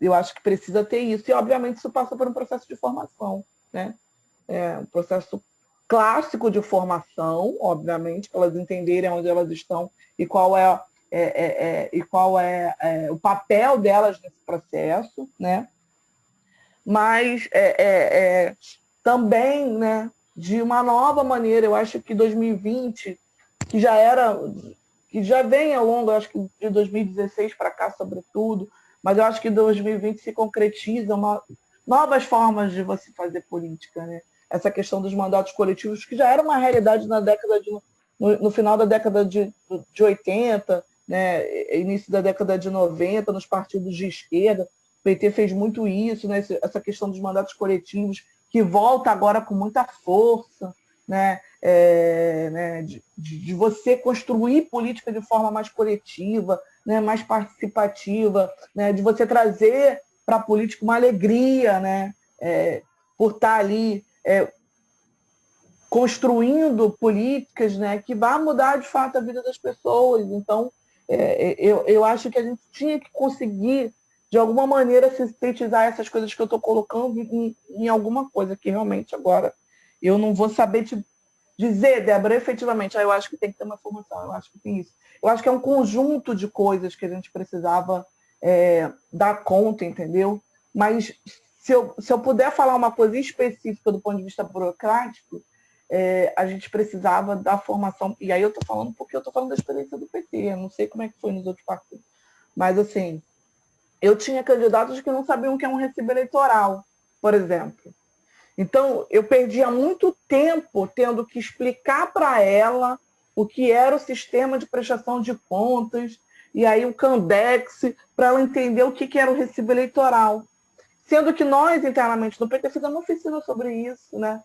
eu acho que precisa ter isso. E, obviamente, isso passa por um processo de formação, né? Um processo clássico de formação, obviamente, para elas entenderem onde elas estão e qual é o papel delas nesse processo, né? Mas também, né, de uma nova maneira. Eu acho que 2020, que já vem ao longo, eu acho que de 2016 para cá, sobretudo, mas eu acho que 2020 se concretiza novas formas de você fazer política, né? Essa questão dos mandatos coletivos, que já era uma realidade no final da década de 80, né? Início da década de 90, nos partidos de esquerda. O PT fez muito isso, né? Essa questão dos mandatos coletivos, que volta agora com muita força, né? De você construir política de forma mais coletiva, né? Mais participativa, né? De você trazer para a política uma alegria, né? Por estar ali construindo políticas, né? Que vá mudar de fato a vida das pessoas. Então, eu acho que a gente tinha que conseguir, de alguma maneira, sintetizar essas coisas que eu estou colocando em alguma coisa que realmente agora eu não vou saber te dizer, Débora, efetivamente, eu acho que tem que ter uma formação, eu acho que tem isso. Eu acho que é um conjunto de coisas que a gente precisava dar conta, entendeu? Mas se eu puder falar uma coisa específica do ponto de vista burocrático, a gente precisava da formação, e aí eu estou falando porque eu estou falando da experiência do PT, eu não sei como é que foi nos outros partidos, mas assim, eu tinha candidatos que não sabiam o que é um recibo eleitoral, por exemplo. Então, eu perdia muito tempo tendo que explicar para ela o que era o sistema de prestação de contas, e aí o Candex, para ela entender o que era o recibo eleitoral. Sendo que nós, internamente, no PT, fizemos uma oficina sobre isso, né?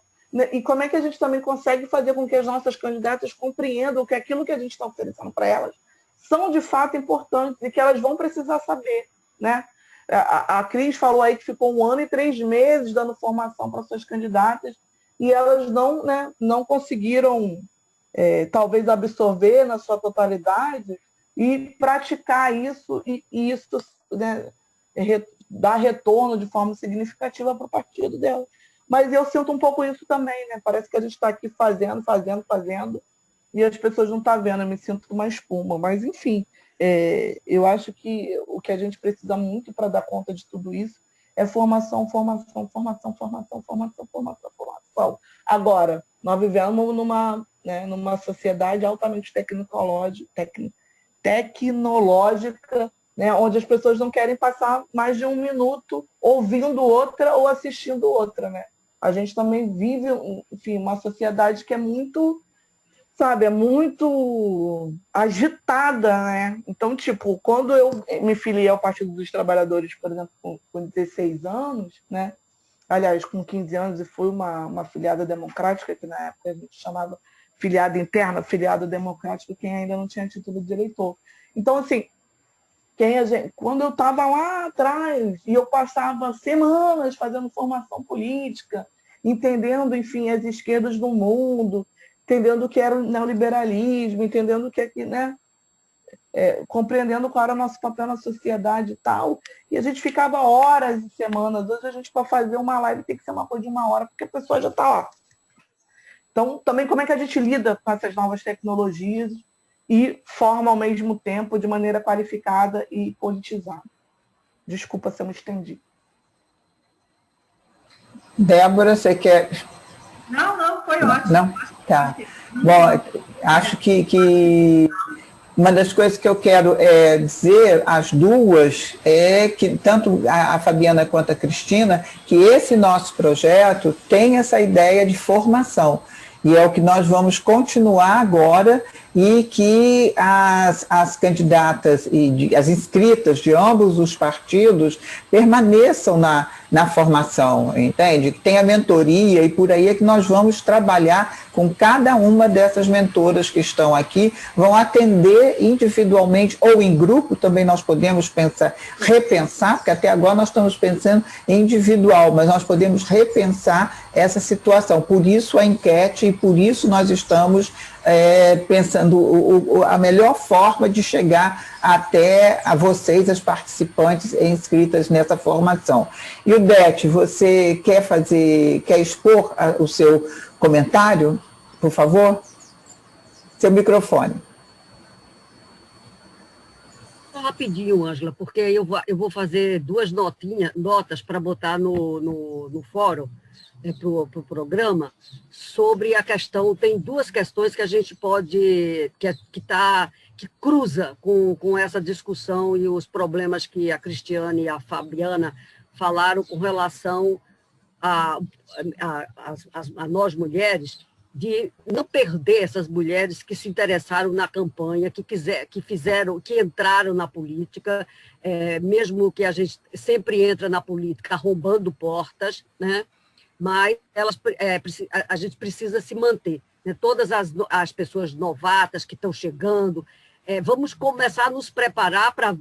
E como é que a gente também consegue fazer com que as nossas candidatas compreendam que aquilo que a gente está oferecendo para elas são, de fato, importantes e que elas vão precisar saber, né? A Cris falou aí que ficou 1 ano e 3 meses dando formação para suas candidatas e elas não, né, não conseguiram, talvez, absorver na sua totalidade e praticar isso e isso, né, dar retorno de forma significativa para o partido dela. Mas eu sinto um pouco isso também, né? Parece que a gente está aqui fazendo, e as pessoas não estão vendo, eu me sinto uma espuma. Mas, enfim, eu acho que o que a gente precisa muito para dar conta de tudo isso é formação. Agora, nós vivemos numa sociedade altamente tecnológica, né, onde as pessoas não querem passar mais de 1 minuto ouvindo outra ou assistindo outra, né? A gente também vive, enfim, uma sociedade que é muito, sabe, é muito agitada, né? Então, tipo, quando eu me filiei ao Partido dos Trabalhadores, por exemplo, com 16 anos, né? Aliás, com 15 anos, e fui uma filiada democrática, que na época a gente chamava filiada interna, filiada democrática, quem ainda não tinha título de eleitor. Então, assim, quando eu estava lá atrás, e eu passava semanas fazendo formação política, entendendo, enfim, as esquerdas do mundo, entendendo o que era o neoliberalismo, entendendo o que é que, né, compreendendo qual era o nosso papel na sociedade e tal, e a gente ficava horas e semanas. Hoje a gente, para fazer uma live, tem que ser uma coisa de 1 hora, porque a pessoa já está lá. Então, também como é que a gente lida com essas novas tecnologias e forma ao mesmo tempo de maneira qualificada e politizada. Desculpa se eu me estendi. Débora, você quer... Não, foi ótimo. Não? Tá. Bom, acho que uma das coisas que eu quero dizer, as duas, é que tanto a Fabiana quanto a Cristina, que esse nosso projeto tem essa ideia de formação. E é o que nós vamos continuar agora, e que as candidatas e as inscritas de ambos os partidos permaneçam na formação, entende? Que tenha mentoria, e por aí é que nós vamos trabalhar com cada uma dessas mentoras que estão aqui, vão atender individualmente ou em grupo, também nós podemos repensar, porque até agora nós estamos pensando em individual, mas nós podemos repensar essa situação. Por isso a enquete, e por isso nós estamos pensando a melhor forma de chegar até a vocês, as participantes inscritas nessa formação. E o Beth, você quer expor o seu comentário, por favor? Seu microfone. Rapidinho, Ângela, porque eu vou fazer 2 notas para botar no fórum, para o programa, sobre a questão. Tem 2 questões que a gente pode, que cruza com essa discussão e os problemas que a Cristiane e a Fabiana falaram com relação a nós mulheres, de não perder essas mulheres que se interessaram na campanha, que entraram na política, mesmo que a gente sempre entra na política arrombando portas, né? Mas a gente precisa se manter, né? Todas as pessoas novatas que estão chegando, vamos começar a nos preparar para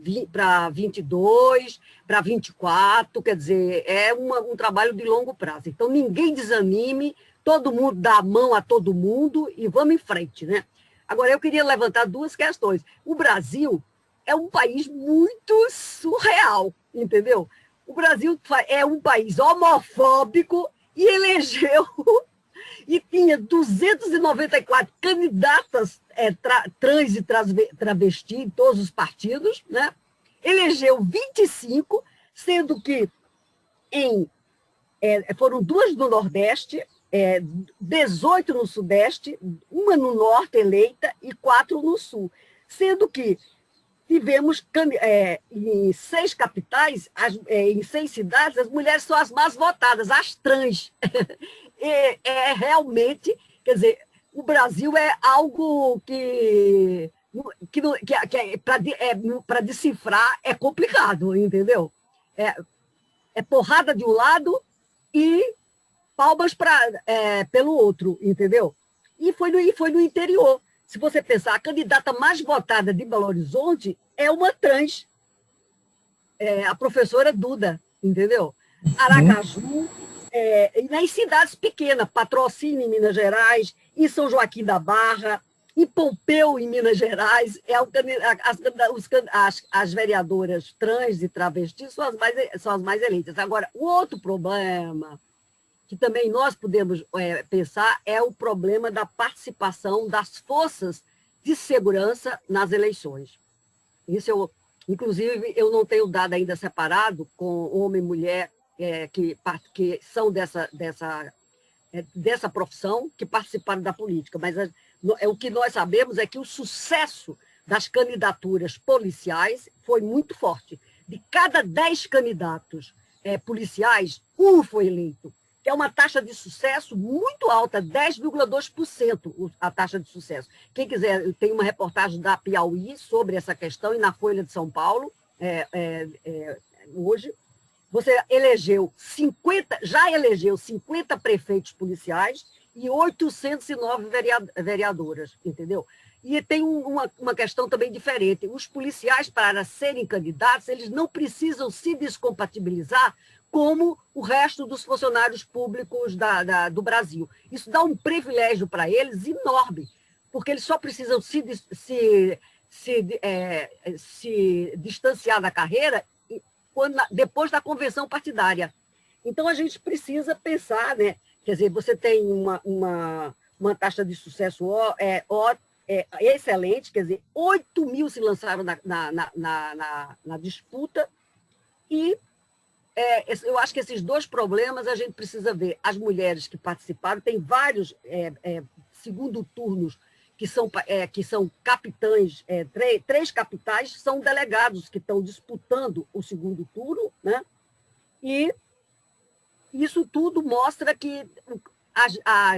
22, para 24, quer dizer, é um trabalho de longo prazo. Então, ninguém desanime, todo mundo dá a mão a todo mundo e vamos em frente, né? Agora, eu queria levantar 2 questões. O Brasil é um país muito surreal, entendeu? O Brasil é um país homofóbico e elegeu e tinha 294 candidatas trans e travesti em todos os partidos, né? Elegeu 25, sendo que foram 2 no Nordeste, 18 no Sudeste, 1 no Norte eleita e 4 no Sul, sendo que tivemos em 6 capitais, em 6 cidades, as mulheres são as mais votadas, as trans. Realmente, quer dizer, o Brasil é algo que para decifrar é complicado, entendeu? É porrada de um lado e palmas pelo outro, entendeu? E foi no interior. Se você pensar, a candidata mais votada de Belo Horizonte é uma trans, a professora Duda, entendeu? Aracaju, e nas cidades pequenas, Patrocínio, em Minas Gerais, em São Joaquim da Barra, em Pompeu, em Minas Gerais, as vereadoras trans e travestis são as mais eleitas. Agora, o outro problema que também nós podemos pensar é o problema da participação das forças de segurança nas eleições. Isso inclusive, eu não tenho dado ainda separado com homem e mulher que são dessa profissão, que participaram da política, mas o que nós sabemos é que o sucesso das candidaturas policiais foi muito forte. De cada 10 candidatos policiais, um foi eleito, que é uma taxa de sucesso muito alta, 10,2% a taxa de sucesso. Quem quiser, tem uma reportagem da Piauí sobre essa questão, e na Folha de São Paulo, hoje, você já elegeu 50 prefeitos policiais e 809 vereadoras, entendeu? E tem uma questão também diferente. Os policiais, para serem candidatos, eles não precisam se descompatibilizar como o resto dos funcionários públicos do Brasil. Isso dá um privilégio para eles enorme, porque eles só precisam se distanciar da carreira depois da convenção partidária. Então, a gente precisa pensar, né? Quer dizer, você tem uma taxa de sucesso excelente, quer dizer, 8 mil se lançaram na disputa, e eu acho que esses dois problemas a gente precisa ver. As mulheres que participaram, tem vários segundo turnos que são capitães, 3 capitais são delegados que estão disputando o segundo turno, né? E isso tudo mostra que a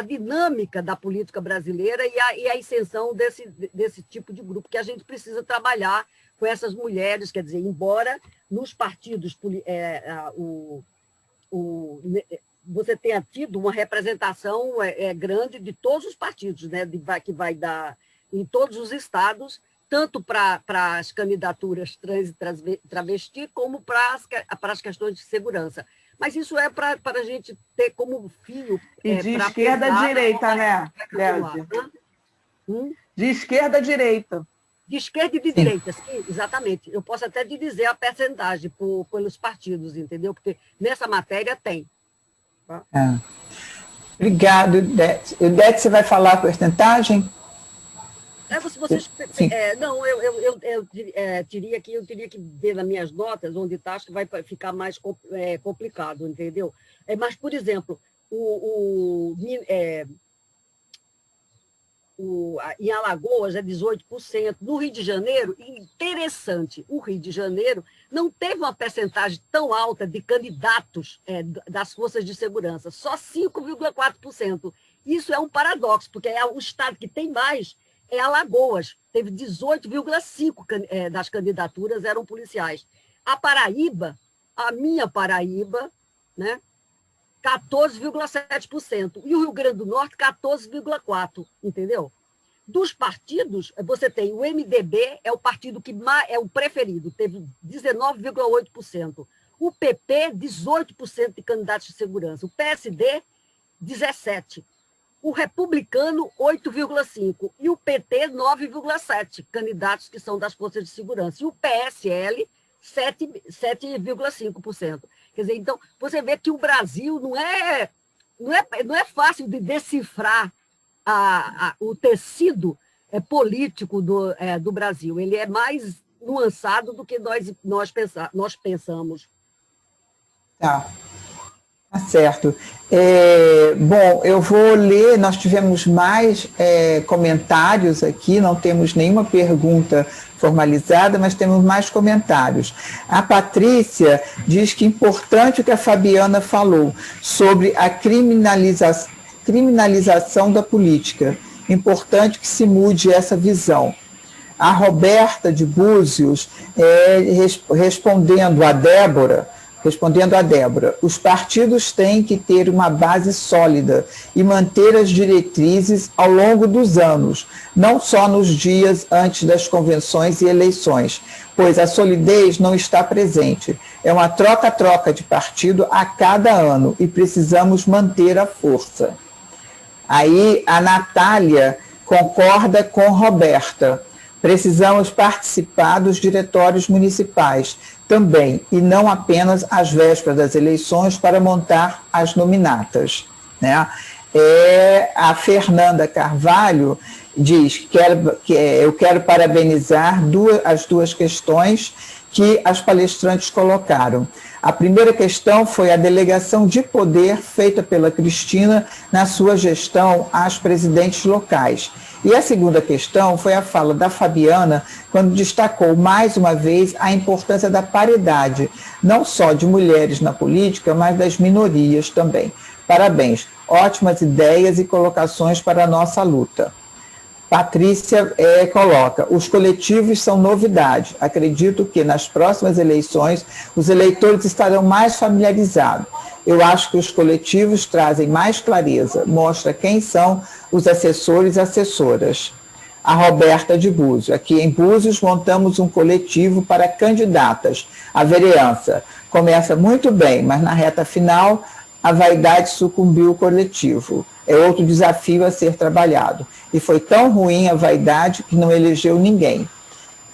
dinâmica da política brasileira e a extensão desse tipo de grupo, que a gente precisa trabalhar com essas mulheres, quer dizer, embora nos partidos você tenha tido uma representação grande de todos os partidos, né, que vai dar em todos os estados, tanto para as candidaturas trans e travesti, como para as questões de segurança. Mas isso é para a gente ter como fio... E de esquerda a direita, né, Léo? De esquerda a direita. De esquerda e de direita, sim, exatamente. Eu posso até te dizer a percentagem pelos partidos, entendeu? Porque nessa matéria tem. Obrigado, Idete. Idete, você vai falar a porcentagem? Não, eu teria que ver nas minhas notas onde está, acho que vai ficar mais complicado, entendeu? Mas, por exemplo, em Alagoas é 18%, no Rio de Janeiro, interessante, o Rio de Janeiro não teve uma percentagem tão alta de candidatos das forças de segurança, só 5,4%. Isso é um paradoxo, porque é o estado que tem mais, é Alagoas, teve 18,5% das candidaturas eram policiais. A minha Paraíba, né, 14,7%. E o Rio Grande do Norte, 14,4%, entendeu? Dos partidos, você tem o MDB, é o partido que é o preferido, teve 19,8%. O PP, 18% de candidatos de segurança. O PSD, 17%. O Republicano, 8,5%. E o PT, 9,7% candidatos que são das forças de segurança. E o PSL, 7,5%. Quer dizer, então, você vê que o Brasil não é fácil de decifrar o tecido político do Brasil. Ele é mais nuançado do que nós pensamos. Tá certo. Bom, eu vou ler, nós tivemos mais comentários aqui, não temos nenhuma pergunta formalizada, mas temos mais comentários. A Patrícia diz que é importante o que a Fabiana falou sobre a criminalização criminalização da política. Importante que se mude essa visão. A Roberta de Búzios, respondendo a Débora, os partidos têm que ter uma base sólida e manter as diretrizes ao longo dos anos, não só nos dias antes das convenções e eleições, pois a solidez não está presente. É uma troca-troca de partido a cada ano e precisamos manter a força. Aí a Natália concorda com Roberta. Precisamos participar dos diretórios municipais também, e não apenas às vésperas das eleições para montar as nominatas, né? A Fernanda Carvalho diz que eu quero parabenizar as duas questões que as palestrantes colocaram. A primeira questão foi a delegação de poder feita pela Cristina na sua gestão às presidentes locais. E a segunda questão foi a fala da Fabiana, quando destacou mais uma vez a importância da paridade, não só de mulheres na política, mas das minorias também. Parabéns, ótimas ideias e colocações para a nossa luta. Patrícia coloca, os coletivos são novidade. Acredito que nas próximas eleições os eleitores estarão mais familiarizados. Eu acho que os coletivos trazem mais clareza, mostra quem são os assessores e assessoras. A Roberta de Búzios, aqui em Búzios montamos um coletivo para candidatas à vereança. Começa muito bem, mas na reta final a vaidade sucumbiu o coletivo. É outro desafio a ser trabalhado. E foi tão ruim a vaidade que não elegeu ninguém.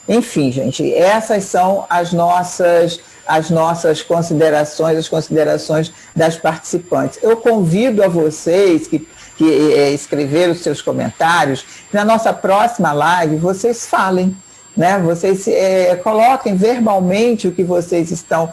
Enfim, gente, essas são as nossas considerações, as considerações das participantes. Eu convido a vocês que escreveram os seus comentários, que na nossa próxima live vocês falem, né? Vocês coloquem verbalmente o que vocês estão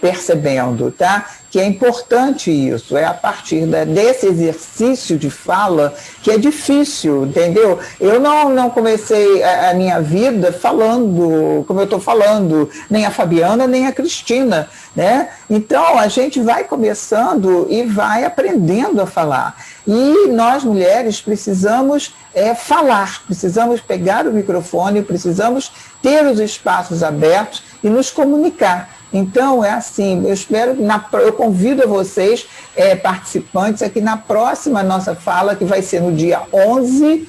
percebendo, tá? Que é importante isso, é a partir desse exercício de fala que é difícil, entendeu? Eu não comecei a minha vida falando como eu estou falando, nem a Fabiana, nem a Cristina, né? Então, a gente vai começando e vai aprendendo a falar. E nós, mulheres, precisamos falar, precisamos pegar o microfone, precisamos ter os espaços abertos e nos comunicar. Então, é assim, eu convido a vocês, participantes, aqui na próxima nossa fala, que vai ser no dia 11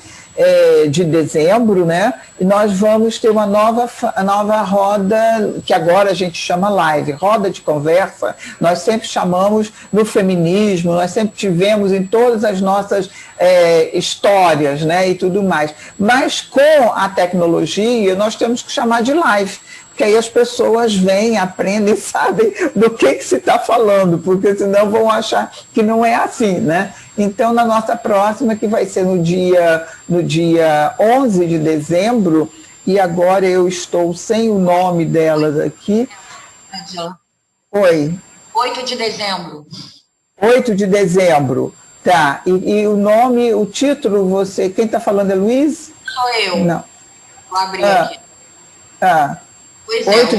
de dezembro, né? E nós vamos ter uma nova roda, que agora a gente chama live, roda de conversa. Nós sempre chamamos no feminismo, nós sempre tivemos em todas as nossas histórias, né? E tudo mais. Mas com a tecnologia, nós temos que chamar de live, que aí as pessoas vêm, aprendem, sabem do que se está falando, porque senão vão achar que não é assim, né? Então, na nossa próxima, que vai ser no dia 11 de dezembro, e agora eu estou sem o nome delas aqui. Angela. Oi. 8 de dezembro. 8 de dezembro, tá. E o nome, o título, quem está falando é Luiz? Sou eu. Não. Vou abrir aqui. Pois 8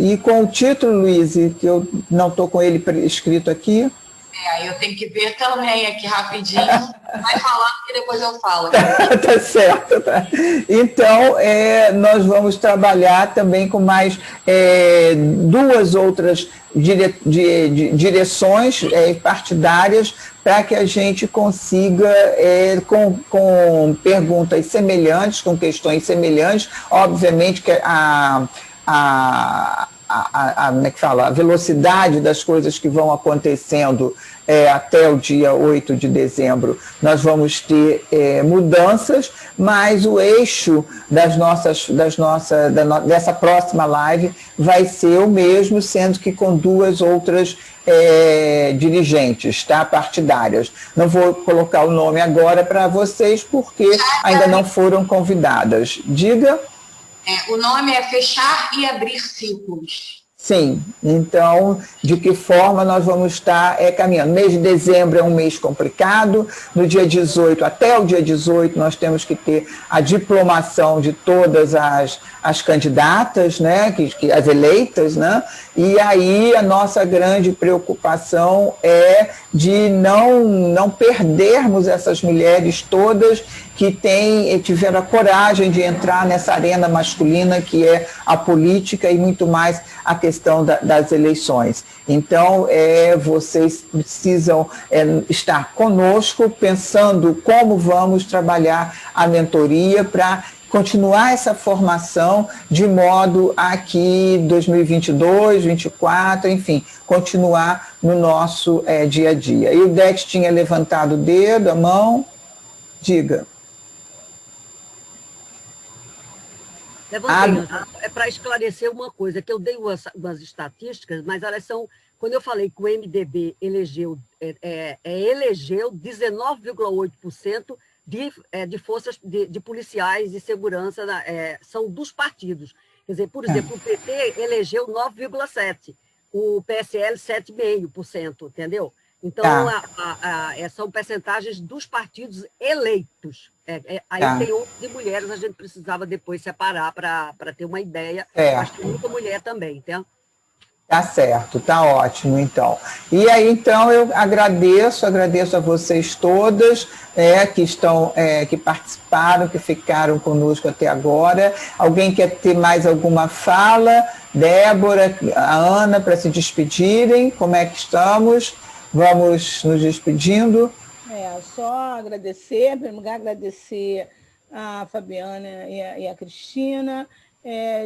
e com o título, Luiz, que eu não estou com ele escrito aqui. Aí eu tenho que ver também aqui rapidinho. Vai falando que depois eu falo. Tá certo. Tá. Então, nós vamos trabalhar também com mais duas outras direções partidárias para que a gente consiga, com perguntas semelhantes, com questões semelhantes, obviamente que como é que fala? A velocidade das coisas que vão acontecendo até o dia 8 de dezembro, nós vamos ter mudanças, mas o eixo dessa próxima live vai ser o mesmo, sendo que com duas outras dirigentes, tá? Partidárias. Não vou colocar o nome agora para vocês, porque ainda não foram convidadas. Diga. O nome é Fechar e Abrir Ciclos. Sim, então, de que forma nós vamos estar caminhando? Mês de dezembro é um mês complicado, no dia 18, até o dia 18, nós temos que ter a diplomação de todas as candidatas, né, as eleitas, né, e aí a nossa grande preocupação é de não perdermos essas mulheres todas que tiveram a coragem de entrar nessa arena masculina que é a política e muito mais a questão das eleições. Então, vocês precisam estar conosco, pensando como vamos trabalhar a mentoria para continuar essa formação de modo a que 2022, 2024, enfim, continuar no nosso dia a dia. E o Dete tinha levantado o dedo, a mão, diga. Levantei, é para esclarecer uma coisa, que eu dei umas estatísticas, mas elas são, quando eu falei que o MDB elegeu 19,8% de forças de policiais e segurança, são dos partidos. Quer dizer, por exemplo, o PT elegeu 9,7%, o PSL 7,5%, entendeu? Então, são percentagens dos partidos eleitos. Aí tem outros de mulheres, a gente precisava depois separar para ter uma ideia, mas tem muita mulher também, entendeu? Tá certo, tá ótimo, então. E aí, então, eu agradeço a vocês todas que participaram, que ficaram conosco até agora. Alguém quer ter mais alguma fala? Débora, a Ana, para se despedirem, como é que estamos? Vamos nos despedindo. Só agradecer, em primeiro lugar, agradecer a Fabiana e a Cristina,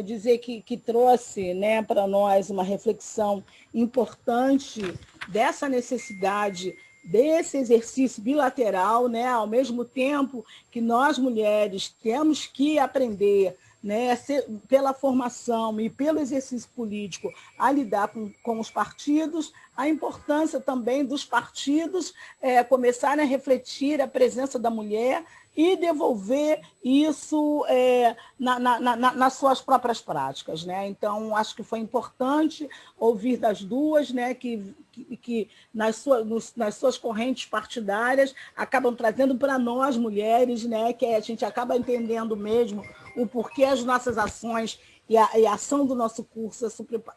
dizer que trouxe, né, para nós uma reflexão importante dessa necessidade desse exercício bilateral, né, ao mesmo tempo que nós, mulheres, temos que aprender, né, pela formação e pelo exercício político, a lidar com os partidos, a importância também dos partidos começarem a refletir a presença da mulher e devolver isso nas suas próprias práticas, né? Então, acho que foi importante ouvir das duas, né, que nas suas correntes partidárias acabam trazendo para nós, mulheres, né, que a gente acaba entendendo mesmo o porquê as nossas ações e a ação do nosso curso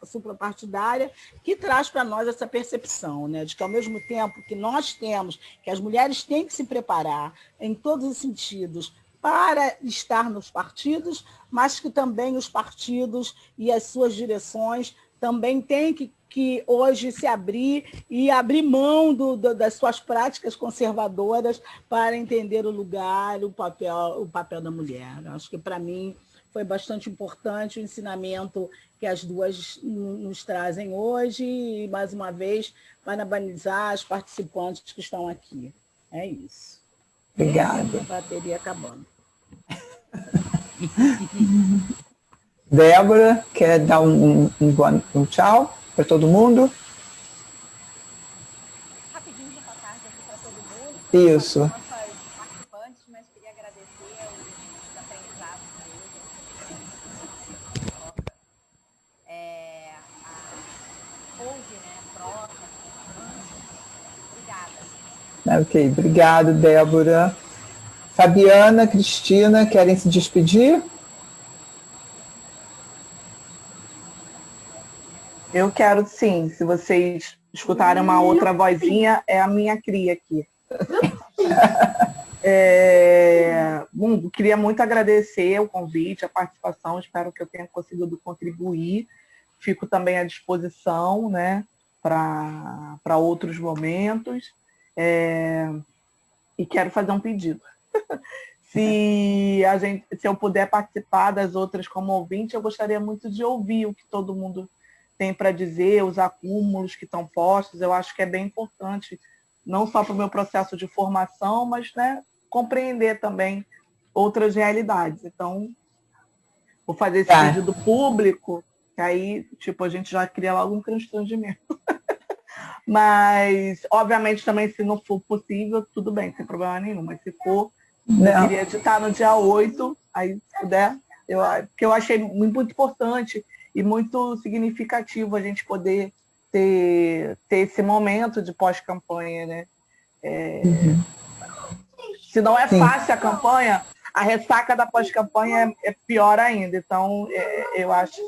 suprapartidária, que traz para nós essa percepção, né, de que, ao mesmo tempo que nós temos, que as mulheres têm que se preparar em todos os sentidos para estar nos partidos, mas que também os partidos e as suas direções também têm que hoje se abrir e abrir mão das suas práticas conservadoras para entender o lugar, o papel da mulher. Acho que, para mim, foi bastante importante o ensinamento que as duas nos trazem hoje e, mais uma vez, parabenizar as participantes que estão aqui. É isso. Obrigada. A bateria acabando. Débora, quer dar um tchau para todo mundo? Rapidinho, boa tarde aqui para todo mundo. Isso. Nossas participantes, mas queria agradecer os aprendizados mesmo. Ouve, né? Troca. Obrigada. Ok, obrigado, Débora. Fabiana, Cristina, querem se despedir? Eu quero sim, se vocês escutarem uma outra vozinha, é a minha cria aqui. Bom, queria muito agradecer o convite, a participação, espero que eu tenha conseguido contribuir. Fico também à disposição, né, para outros momentos. E quero fazer um pedido. Se eu puder participar das outras como ouvinte, eu gostaria muito de ouvir o que todo mundo tem para dizer, os acúmulos que estão postos. Eu acho que é bem importante, não só para o meu processo de formação, mas, né, compreender também outras realidades. Então, vou fazer esse pedido público, que aí, tipo, a gente já cria logo um constrangimento. Mas, obviamente, também, se não for possível, tudo bem, sem problema nenhum. Mas se for, eu queria editar no dia 8, aí, se puder, porque eu achei muito importante. e muito significativo a gente poder ter esse momento de pós-campanha, né? Se não é fácil a campanha, a ressaca da pós-campanha é pior ainda. Então, eu acho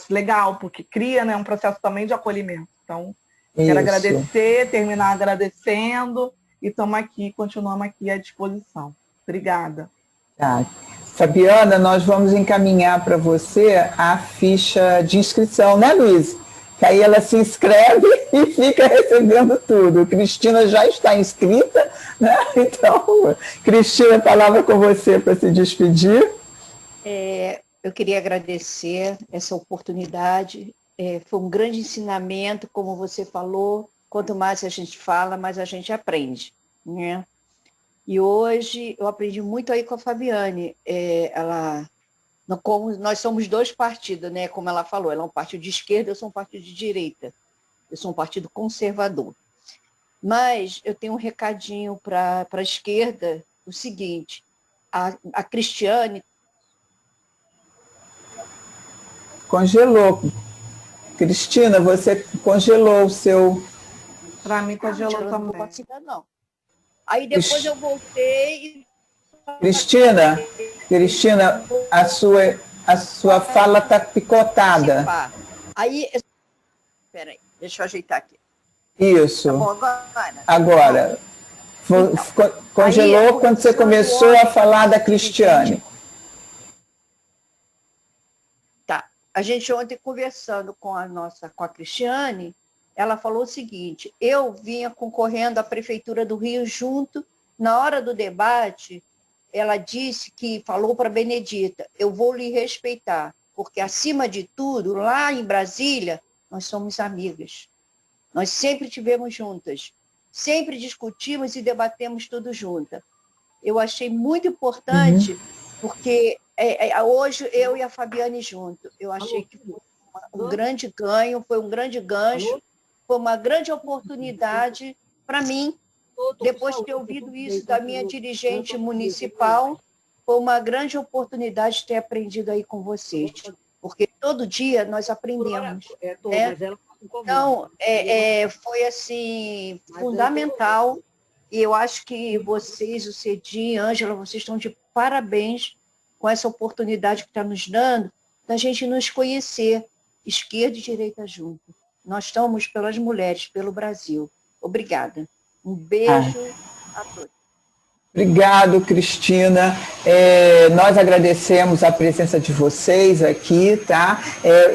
legal, porque cria, né, um processo também de acolhimento. Então, quero agradecer, terminar agradecendo, e estamos aqui, continuamos aqui à disposição. Obrigada. Tá. Fabiana, nós vamos encaminhar para você a ficha de inscrição, né, Luiz? Que aí ela se inscreve e fica recebendo tudo. Cristina já está inscrita, né? Então, Cristina, a palavra com você para se despedir. Eu queria agradecer essa oportunidade. Foi um grande ensinamento, como você falou. Quanto mais a gente fala, mais a gente aprende, né? E hoje eu aprendi muito aí com a Fabiane. Como nós somos dois partidos, né? Como ela falou, ela é um partido de esquerda, eu sou um partido de direita. Eu sou um partido conservador. Mas eu tenho um recadinho para a esquerda, o seguinte, a Cristiane... Congelou. Cristina, você congelou o seu... Para mim, congelou também. Não consigo, não. Aí depois eu voltei e... Cristina, a sua fala está picotada. Aí, peraí, deixa eu ajeitar aqui. Isso. Tá bom, agora. Congelou quando você começou a falar da Cristiane. Tá. A gente ontem conversando com a Cristiane, ela falou o seguinte: eu vinha concorrendo à Prefeitura do Rio junto, na hora do debate, ela disse que falou para a Benedita, eu vou lhe respeitar, porque acima de tudo, lá em Brasília, nós somos amigas. Nós sempre estivemos juntas, sempre discutimos e debatemos tudo juntas. Eu achei muito importante, porque hoje eu e a Fabiane junto, eu achei que foi um grande ganho, foi um grande gancho, foi uma grande oportunidade para mim. Depois de ter ouvido isso da minha dirigente municipal, foi uma grande oportunidade de ter aprendido aí com vocês, porque todo dia nós aprendemos. Né? Então, foi assim, fundamental, e eu acho que vocês, o Cedim, Ângela, vocês estão de parabéns com essa oportunidade que está nos dando, da gente nos conhecer, esquerda e direita junto. Nós estamos pelas mulheres, pelo Brasil. Obrigada. Um beijo a todos. Obrigado, Cristina. Nós agradecemos a presença de vocês aqui, tá?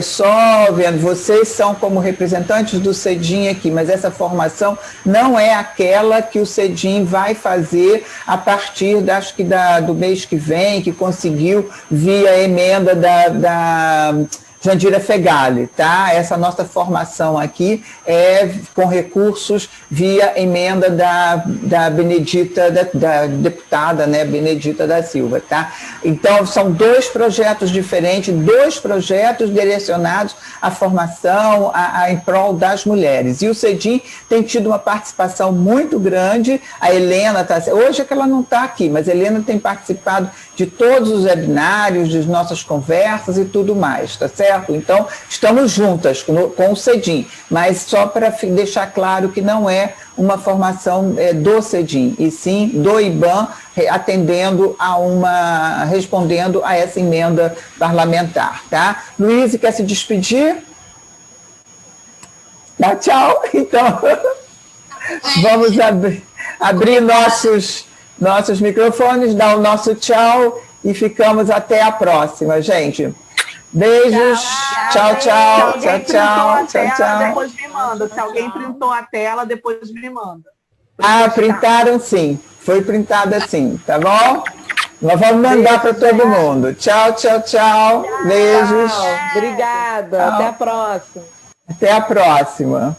Só vendo, vocês são como representantes do Cedim aqui, mas essa formação não é aquela que o Cedim vai fazer a partir, acho que do mês que vem, que conseguiu via emenda da Jandira Fegali, tá? Essa nossa formação aqui é com recursos via emenda da Benedita, da deputada, né, Benedita da Silva, tá? Então, são dois projetos diferentes, dois projetos direcionados à formação, em prol das mulheres. E o Cedim tem tido uma participação muito grande, a Helena, hoje é que ela não está aqui, mas a Helena tem participado de todos os webinários, de nossas conversas e tudo mais, tá certo? Então, estamos juntas com o Cedim, mas só para deixar claro que não é uma formação do Cedim, e sim do IBAM, respondendo a essa emenda parlamentar, tá? Luiz, quer se despedir? Dá tchau? Então, vamos abrir nossos microfones, dar o nosso tchau e ficamos até a próxima, gente. Beijos, tchau. Depois me manda. Se alguém printou a tela, depois me manda. Printaram sim. Foi printada sim, tá bom? Nós vamos mandar para todo mundo. Tchau. Beijos. Obrigada. Tchau. Até a próxima. Até a próxima.